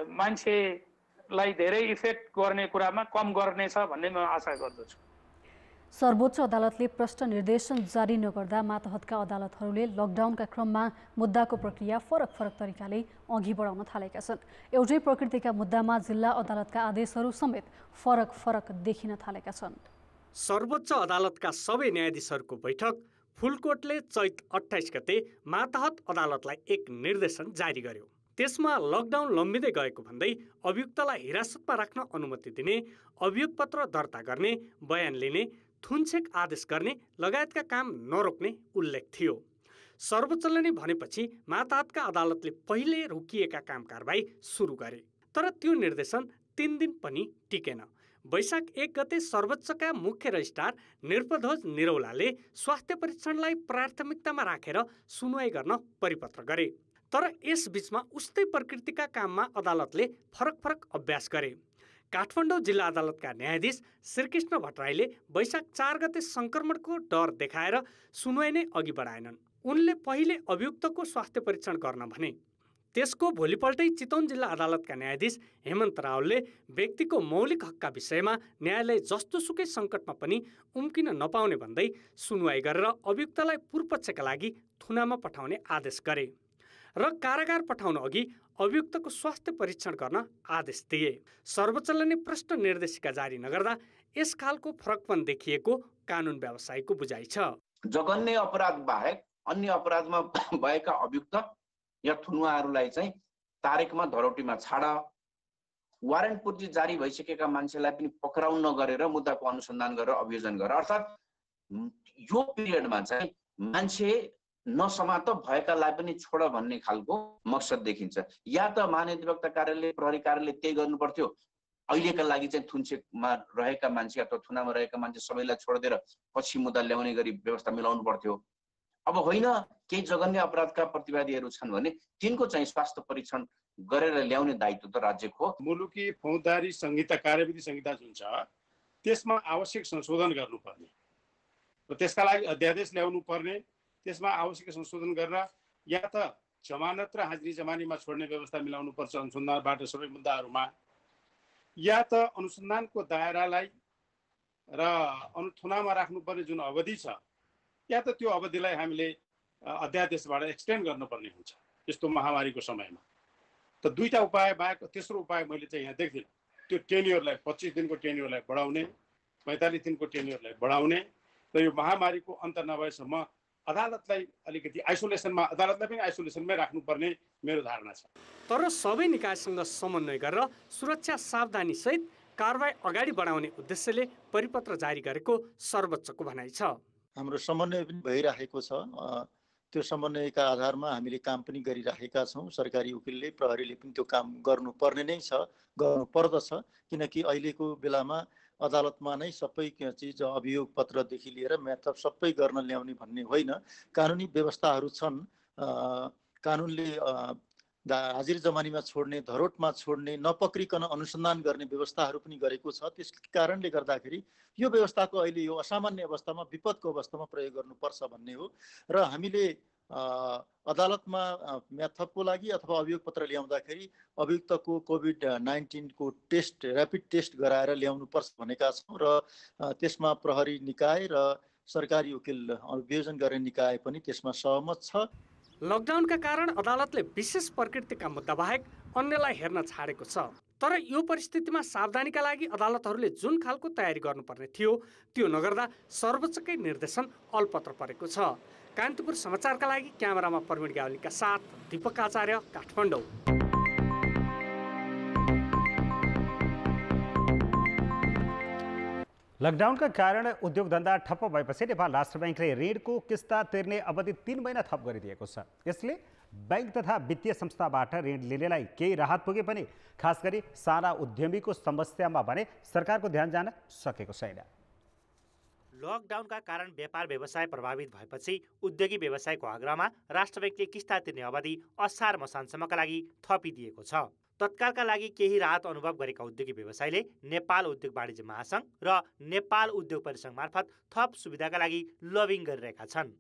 मान्छेलाई धेरै इफेक्ट गर्ने कुरामा कम गर्नेछ भन्ने म आशा गर्दछु। सर्वोच्च अदालतले प्रष्ट निर्देशन जारी नगर्दा मातहतका अदालतहरूले लकडाउनका क्रममा मुद्दाको प्रक्रिया फरक फरक तरिकाले अघि बढाउन थालेका छन्। एउटै प्रकृतिका मुद्दामा जिल्ला अदालतका आदेशहरू समेत फरक फरक देखिन थालेका छन्। सर्वोच्च अदालतका सबै न्यायाधीशहरूको बैठक फुलकोटले चैत 28 गते मातहत अदालतलाई एक निर्देशन जारी गर्यो। त्यसमा लकडाउन लम्बिँदै गएको भन्दै अभियुक्तलाई हिरासतमा राख्न अनुमति दिने, अभियोग पत्र दर्ता गर्ने, बयान लिने, थुनछेक आदेश गर्ने लगायतका काम नरोक्ने उल्लेख थियो। सर्वोच्चले नै भनेपछि मातहतका अदालतले पहिले रोकिएका काम कारबाही सुरु गरे। तर त्यो निर्देशन 3 दिन पनि टिकेन। वैशाख 1 गते सर्वोच्चका मुख्य रजिस्ट्रार नृपध्वज निरौलाले स्वास्थ्य परीक्षणलाई प्राथमिकतामा राखेर सुनवाई गर्न परिपत्र गरे। तर यस बीचमा उस्तै प्रकृतिका काममा अदालतले फरक अभ्यास गरे। काठमाडौँ जिल्ला अदालतका न्यायाधीश श्रीकृष्ण भट्टराईले वैशाख 4 गते संक्रमणको डर देखाएर सुनवाई नै अघि बढाएनन्। उनले पहिले अभियुक्तको स्वास्थ्य परीक्षण गर्न भने। त्यसको भोलिपल्टै चितवन जिल्ला अदालतका न्यायाधीश हेमन्त रावलले व्यक्तिको मौलिक हकका विषयमा न्यायालय जस्तोसुकै सङ्कटमा पनि उम्किन नपाउने भन्दै सुनवाई गरेर अभियुक्तलाई पूर्वपक्षका लागि थुनामा पठाउने आदेश गरे र कारागार पठाउन अघि अभियुक्तको स्वास्थ्य परीक्षण गर्न आदेश दिए। सर्वोच्चले नै प्रश्न निर्देशिका जारी नगर्दा यस खालको फरकपन देखिएको कानुन व्यवसायीको बुझाइ छ। जघन्य अपराध बाहेक अन्य अपराधमा भएका अभियुक्त या थुनुवाहरूलाई चाहिँ तारिकमा धरोटीमा छाड, वारेन्ट पूर्ति जारी भइसकेका मान्छेलाई पनि पक्राउ नगरेर मुद्दाको अनुसन्धान गरेर अभियोजन गर। अर्थात् यो पिरियडमा चाहिँ मान्छे नसमाप्त भएकालाई पनि छोड भन्ने खालको मकसद देखिन्छ। या त महाधिवक्ता कार्यालय, प्रहरी कार्यालय त्यही गर्नु पर्थ्यो, अहिलेका लागि चाहिँ थुनछेकमा रहेका मान्छे अथवा थुनामा रहेका मान्छे सबैलाई छोडिदिएर पछि मुद्दा ल्याउने गरी व्यवस्था मिलाउनु पर्थ्यो। अब होइन, केही जघन्य अपराधका प्रतिवादीहरू छन् भने तिनको चाहिँ स्वास्थ्य परीक्षण गरेर ल्याउने दायित्व त राज्यको हो। मुलुकी फौजदारी संहिता, कार्यविधि संहिता जुन छ त्यसमा आवश्यक संशोधन गर्नुपर्ने र त्यसका लागि अध्यादेश ल्याउनु पर्ने, त्यसमा आवश्यक संशोधन गरेर या त जमानत र हाजिरी जमानीमा छोड्ने व्यवस्था मिलाउनु पर्छ अनुसन्धानबाट सबै मुद्दाहरूमा, या त अनुसन्धानको दायरालाई र थुनामा राख्नुपर्ने जुन अवधि छ या त त्यो अवधिलाई हामीले अध्यादेशबाट एक्सटेन्ड गर्नुपर्ने हुन्छ यस्तो महामारीको समयमा। त दुईटा उपाय बाहेक तेस्रो उपाय मैले चाहिँ यहाँ देख्दिनँ। त्यो टेन्योरलाई 25 दिनको टेन्योरलाई बढाउने, 45 दिनको टेन्योरलाई बढाउने र यो महामारीको अन्त नभएसम्म अदालतलाई अलिकति आइसोलेसनमा, अदालतलाई पनि आइसोलेसनमै राख्नुपर्ने मेरो धारणा छ। तर सबै निकायसँग समन्वय गरेर सुरक्षा सावधानी सहित कारबाही अगाडि बढाउने उद्देश्यले परिपत्र जारी गरेको सर्वोच्चको भनाइ छ। हाम्रो समन्वय पनि भइरहेको छ। त्यो समन्वयका आधारमा हामीले काम पनि गरिरहेका छौँ। सरकारी वकिलले, प्रहरीले पनि त्यो काम गर्नुपर्ने नै छ, गर्नुपर्दछ। किनकि अहिलेको बेलामा अदालतमा नै सबै चिज, अभियोग पत्रदेखि लिएर म्याथप सबै गर्न ल्याउने भन्ने होइन। कानुनी व्यवस्थाहरू छन्। कानुनले हाजिर जमानीमा छोड्ने, धरोटमा छोड्ने, नपक्रिकन अनुसन्धान गर्ने व्यवस्थाहरू पनि गरेको छ। त्यस कारणले गर्दाखेरि यो व्यवस्थाको अहिले यो असामान्य अवस्थामा, विपदको अवस्थामा प्रयोग गर्नुपर्छ भन्ने हो। र हामीले अदालतमा म्याथपको लागि अथवा अभियोग पत्र ल्याउँदाखेरि अभियुक्तको कोभिड-19 को टेस्ट, ऱ्यापिड टेस्ट गराएर ल्याउनुपर्छ भनेका छौँ र त्यसमा प्रहरी निकाय र सरकारी वकिल अभियोजन गर्ने निकाय पनि त्यसमा सहमत छ। लकडाउनका कारण अदालतले विशेष प्रकृतिका मुद्दा बाहेक अन्यलाई हेर्न छाडेको छ। तर यो परिस्थितिमा सावधानीका लागि अदालतहरूले जुन खालको तयारी गर्नुपर्ने थियो त्यो नगर्दा सर्वोच्चकै निर्देशन अल्पत्र परेको छ। कान्तिपुर समाचारका लागि क्यामेरामा प्रवीण गावलीका साथ दीपक आचार्य, काठमाडौँ। लकडाउनका कारण उद्योग धन्दा ठप्प भएपछि नेपाल राष्ट्र ब्याङ्कले ऋणको किस्ता तिर्ने अवधि 3 महिना थप गरिदिएको छ। यसले बैंक तथा वित्तीय संस्थाबाट ऋण लिनेलाई केही राहत पुगे पनि खास गरी साना उद्यमीको समस्यामा भने सरकारको ध्यान जान सकेको छैन। लकडाउनका कारण व्यापार व्यवसाय प्रभावित भएपछि उद्योगी व्यवसायको आग्रहमा राष्ट्र ब्याङ्कले किस्ता तिर्ने अवधि असार मसानसम्मका लागि थपिदिएको छ। तत्कालका लागि केही राहत अनुभव गरेका उद्योगी व्यवसायले नेपाल उद्योग वाणिज्य महासङ्घ र नेपाल उद्योग परिसङ्घ मार्फत थप सुविधाका लागि लबिङ गरिरहेका छन्।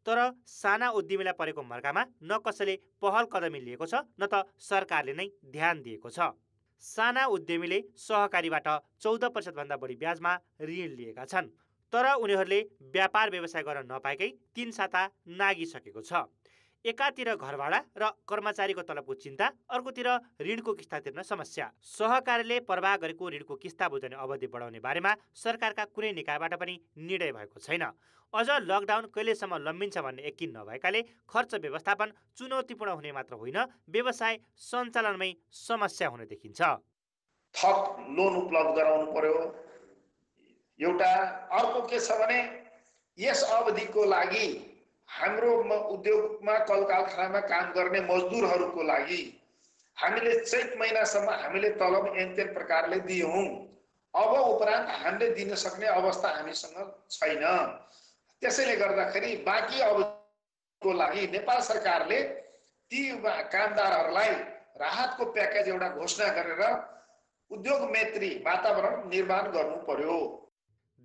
तर साना उद्यमीलाई परेको मर्कामा न कसैले पहल कदमी लिएको छ न त सरकारले नै ध्यान दिएको छ। साना उद्यमीले सहकारीबाट 14% भन्दा बढी ब्याजमा ऋण लिएका छन्। तर उनीहरूले व्यापार व्यवसाय गर्न नपाएकै 3 साता नागिसकेको छ। एकातिर घर भाडा र कर्मचारीको तलबको चिन्ता, अर्कोतिर ऋणको किस्ता तिर्न समस्या। सहकारीले प्रवाह गरेको ऋणको किस्ता बुझाउने अवधि बढाउने बारेमा सरकारका कुनै निकायबाट पनि निर्णय भएको छैन। अझ लकडाउन कहिलेसम्म लम्बिन्छ भन्ने यकिन नभएकाले खर्च व्यवस्थापन चुनौतीपूर्ण हुने मात्र होइन, व्यवसाय सञ्चालनमै समस्या हुन देखिन्छ। थप लोन उपलब्ध गराउनु पर्यो एउटा। अर्को के छ भने यस अवधिको लागि हाम्रो उद्योगमा कल कारखानामा काम गर्ने मजदुरहरूको लागि हामीले चैत महिनासम्म हामीले तलब एन्तेन प्रकारले दियौँ। अब उपरान्त हामीले दिन सक्ने अवस्था हामीसँग छैन। त्यसैले गर्दाखेरि बाँकी अवधिको लागि नेपाल सरकारले ती कामदारहरूलाई राहतको प्याकेज एउटा घोषणा गरेर उद्योग मैत्री वातावरण निर्माण गर्नु पर्यो।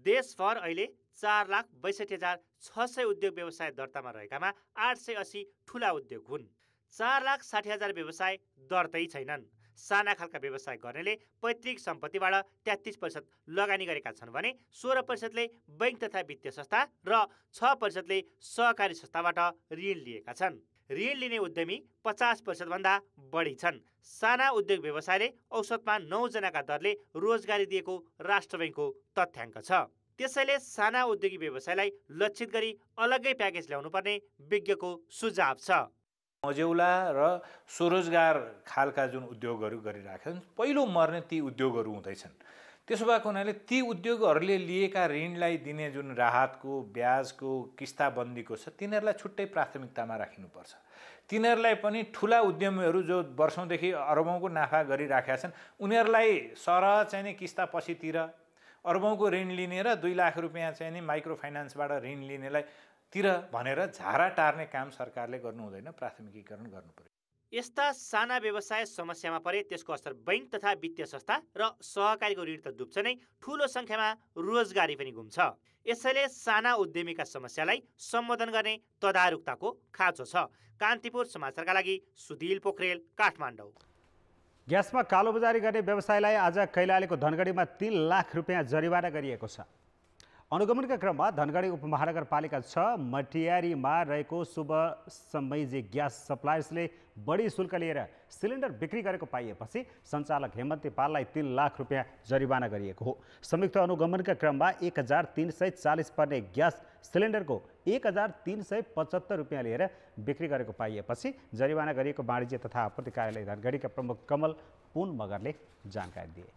देशभर अहिले 4,62,600 उद्योग व्यवसाय दर्तामा रहेकामा 880 ठूला उद्योग हुन्। 4,60,000 व्यवसाय दर्तै छैनन्। साना खालका व्यवसाय गर्नेले पैतृक सम्पत्तिबाट 33% लगानी गरेका छन् भने 16%ले बैंक तथा वित्तीय संस्था र 6%ले सहकारी संस्थाबाट ऋण लिएका छन्। ऋण लिने उद्यमी 50% भन्दा बढी छन्। साना उद्योग व्यवसायले औसतमा 9 जनाका दरले रोजगारी दिएको राष्ट्र बैंकको तथ्याङ्क छ। त्यसैले साना उद्योगी व्यवसायलाई लक्षित गरी अलग्गै प्याकेज ल्याउनु पर्ने विज्ञको सुझाव छ। मझौला र स्वरोजगार खालका जुन उद्योगहरू गरिरहेका छन्, पहिलो मर्ने ती उद्योगहरू हुँदैछन्। त्यसो भएको हुनाले ती उद्योगहरूले लिएका ऋणलाई दिने जुन राहतको ब्याजको किस्ताबन्दीको छ, तिनीहरूलाई छुट्टै प्राथमिकतामा राखिनुपर्छ। तिनीहरूलाई पनि ठुला उद्यमीहरू जो वर्षौँदेखि अरबौँको नाफा गरिराखेका छन्, उनीहरूलाई सरह चाहिँ नि किस्ता पछितिर अरबौँको ऋण लिने र 2 लाख रुपियाँ चाहिँ नि माइक्रो फाइनान्सबाट ऋण लिनेलाई तिर भनेर झारा टार्ने काम सरकारले गर्नु हुँदैन, प्राथमिकीकरण गर्नु पर्यो। यस्ता साना व्यवसाय समस्यामा परे त्यसको असर बैंक तथा वित्तीय संस्था र सहकारीको ऋण त डुब्छ नै, ठूलो संख्यामा रोजगारी पनि गुम्छ। यसैले साना उद्यमीका समस्यालाई सम्बोधन गर्ने तदारुकताको खाँचो छ। कान्तिपुर समाचारका लागि सुधिल पोखरेल, काठमाडौँ। ग्यासमा कालोबजारी गर्ने व्यवसायलाई आज कैलालीको धनगढीमा 3 लाख रुपियाँ जरिवाना गरिएको छ। अनुगमनका क्रममा धनगढी उपमहानगरपालिका 6 मटियारीमा रहेको शुभ समयजी ग्यास सप्लायर्सले बढी शुल्क लिएर सिलिन्डर बिक्री गरेको पाइएपछि सञ्चालक हेमन्ती पाललाई 3 लाख रुपियाँ जरिवाना गरिएको हो। संयुक्त अनुगमनका क्रममा 1340 पर्ने ग्यास सिलिन्डरको 1375 रुपियाँ लिएर बिक्री गरेको पाइएपछि जरिवाना गरिएको वाणिज्य तथा आपूर्ति कार्यालय धनगढीका प्रमुख कमल पुन मगरले जानकारी दिए।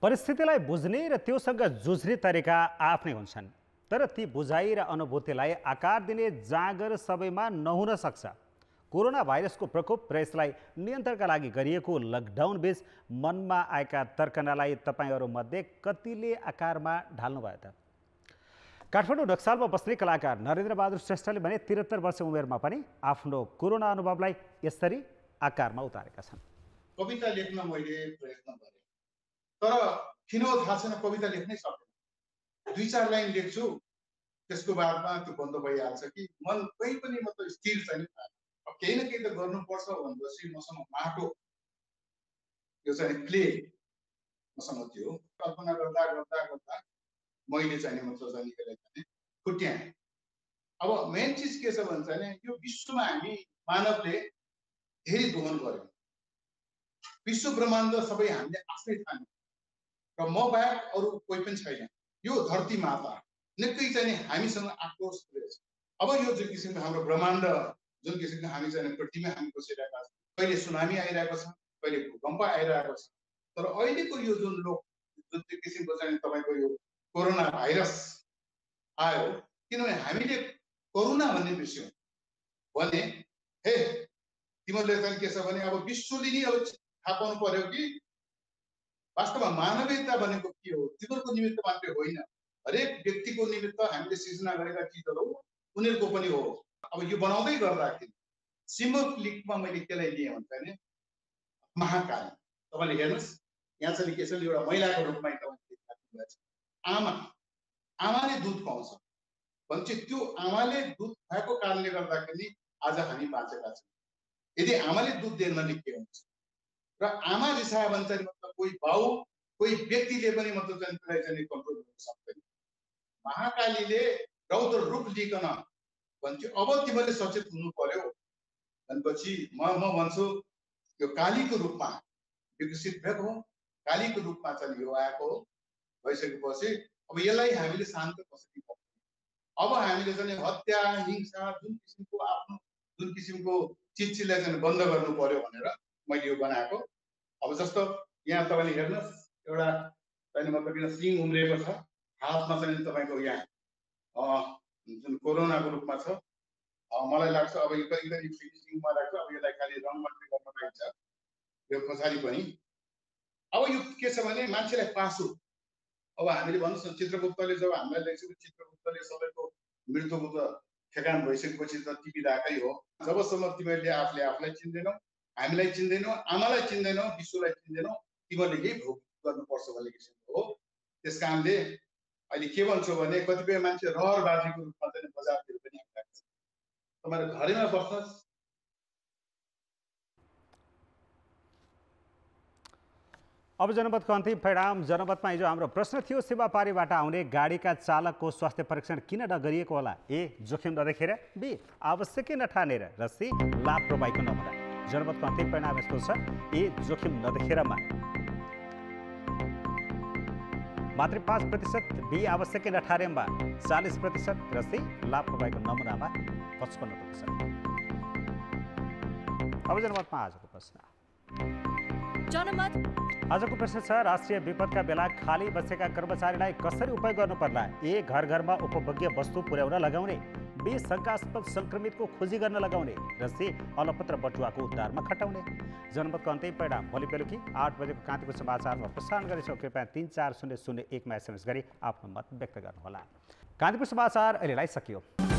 परिस्थितिलाई बुझ्ने र त्योसँग जुझ्ने तरिका आफ्नै हुन्छन्, तर ती बुझाइ र अनुभूतिलाई आकार दिने जाँगर सबैमा नहुन सक्छ। कोरोना भाइरसको प्रकोप र यसलाई नियन्त्रणका लागि गरिएको लकडाउन बीच मनमा आएका तर्कनालाई तपाईँहरूमध्ये कतिले आकारमा ढाल्नुभयो त? काठमाडौँ नक्सालमा बस्ने कलाकार नरेन्द्र बहादुर श्रेष्ठले भने 73 वर्ष उमेरमा पनि आफ्नो कोरोना अनुभवलाई यसरी आकारमा उतारेका छन्। कविता लेख्न मैले प्रयत्न गरेँ, तर किन थाहा छैन कविता लेख्नै सकेन। 2-4 लाइन लेख्छु, त्यसको बादमा त्यो बन्द भइहाल्छ कि मन कहीँ पनि मतलब स्थिर छैन। अब केही न केही त गर्नुपर्छ भनेपछि मसँग माटो यो चाहिँ प्ले मसँग थियो। कल्पना गर्दा गर्दा गर्दा मैले चाहिँ मतलब चाहिँ खुट्याएँ। अब मेन चिज के छ भन्छ भने यो विश्वमा हामी मानवले धेरै दोहन गर्यौँ। विश्व ब्रह्माण्ड सबै हामीले आफ्नै ठान्यौँ र म बाहेक अरू कोही पनि छैन। यो धरती माता निकै चाहिँ हामीसँग आक्रोश रहेछ। अब यो जुन किसिमको हाम्रो ब्रह्माण्ड, जुन किसिमको हामी चाहिँ पृथ्वीमा हामी बसिरहेका छौँ, कहिले सुनामी आइरहेको छ, कहिले भूकम्प आइरहेको छ, तर अहिलेको यो जुन जुन किसिमको चाहिँ तपाईँको यो कोरोना भाइरस आयो, किनभने हामीले कोरोना भन्ने बिर्स्यौँ भने हे तिमीहरूले चाहिँ के छ भने अब विश्वले नै अब थाहा पाउनु पर्यो कि वास्तवमा मानवीयता भनेको के हो। तिमीहरूको निमित्त मात्रै होइन, हरेक व्यक्तिको निमित्त हामीले सृजना गरेका चिजहरू उनीहरूको पनि हो। अब यो बनाउँदै गर्दाखेरि सिम्बोलिकमा मैले त्यसलाई लिएँ भन्छ भने महाकाली। तपाईँले हेर्नुहोस् यहाँ चाहिँ के छ, एउटा महिलाको रूपमा तपाईँले आमाले दुध खुवाउँछ भन्छ, त्यो आमाले दुध खुवाएको कारणले गर्दाखेरि आज हामी बाँचेका छौँ। यदि आमाले दुध दिएन भने के हुन्छ? र आमा रिसायो भने चाहिँ मतलब कोही बाउ कोही व्यक्तिले पनि मतलब चाहिँ कन्ट्रोल गर्न सक्दैन। महाकालीले रौद्र रूप लिकन भन्थ्यो। अब तिमीले सचेत हुनु पर्यो भनेपछि म भन्छु यो कालीको रूपमा विकसित भएको हो, कालीको रूपमा चाहिँ यो आएको हो। भइसकेपछि अब यसलाई हामीले शान्त कसरी गर्छौँ? अब हामीले चाहिँ हत्या हिंसा जुन किसिमको चिजलाई चाहिँ बन्द गर्नु पर्यो भनेर मैले यो बनाएको। अब जस्तो यहाँ तपाईँले हेर्नुहोस् एउटा चाहिँ मतलब किन सिङ उम्रिएको छ, हातमा चाहिँ तपाईँको यहाँ जुन कोरोनाको रूपमा छ। मलाई लाग्छ अब यो फिनिसिङमा लाग्छ, अब यसलाई खालि रङ मात्रै गर्न पाइन्छ यो पछाडि पनि। अब यो के छ भने मान्छेलाई पासो, अब हामीले भन्नुहोस् न चित्रगुप्तले जब हामीलाई लेखेको चित्रगुप्तले सबैको मृत्युको त ठेगान भइसकेपछि त टिपिरहेकै हो। जबसम्म तिमीहरूले आफूले आफूलाई चिन्दैनौ, हामीलाई चिन्दैनौ, आमालाई चिन्दैनौ, विश्वलाई चिन्दैनौ, तिमीहरूले यही भोग गर्नुपर्छ भन्ने किसिमको हो। त्यस कारणले अहिले के भन्छु भने कतिपय मान्छे रहरबाजीको रूपमा चाहिँ बजारतिर पनि आइरहेको छ। तपाईँहरू घरैमा बस्नुहोस्। अब जनमतको अन्तिम परिणाम। जनमतमा हिजो हाम्रो प्रश्न थियो सेवा पारीबाट आउने गाडीका चालकको स्वास्थ्य परीक्षण किन नगरिएको होला? ए, जोखिम नदेखेर, बी, आवश्यकै नठानेर, र सी, लापरवाहीको नमुना। जनमतको अन्तिम परिणाम यस्तो छ, ए, जोखिम नदेखेरमा मात्र 5%, बी, आवश्यकै नठानेमा 40%, र सी, लापरवाहीको नमुनामा 55%। अब जनमतमा आजको प्रश्न। आजको प्रश्न छ, राष्ट्रिय विपदका बेला खाली बसेका कर्मचारीलाई कसरी उपयोग गर्नुपर्ला? ए, घर घरमा उपभोग्य वस्तु पुर्याउन लगाउने, बी, शङ्कास्पद सङ्क्रमितको खोजी गर्न लगाउने, र सी, अलपत्र बटुवाको उद्धारमा खटाउने। जनमतको अन्तिम परिणाम भोलि बेलुकी 8 बजेको कान्तिपुर समाचारमा प्रसारण गर्नेछौँ। कृपया 34001मा SMS गरी आफ्नो मत व्यक्त गर्नुहोला। कान्तिपुर समाचार अहिलेलाई सकियो।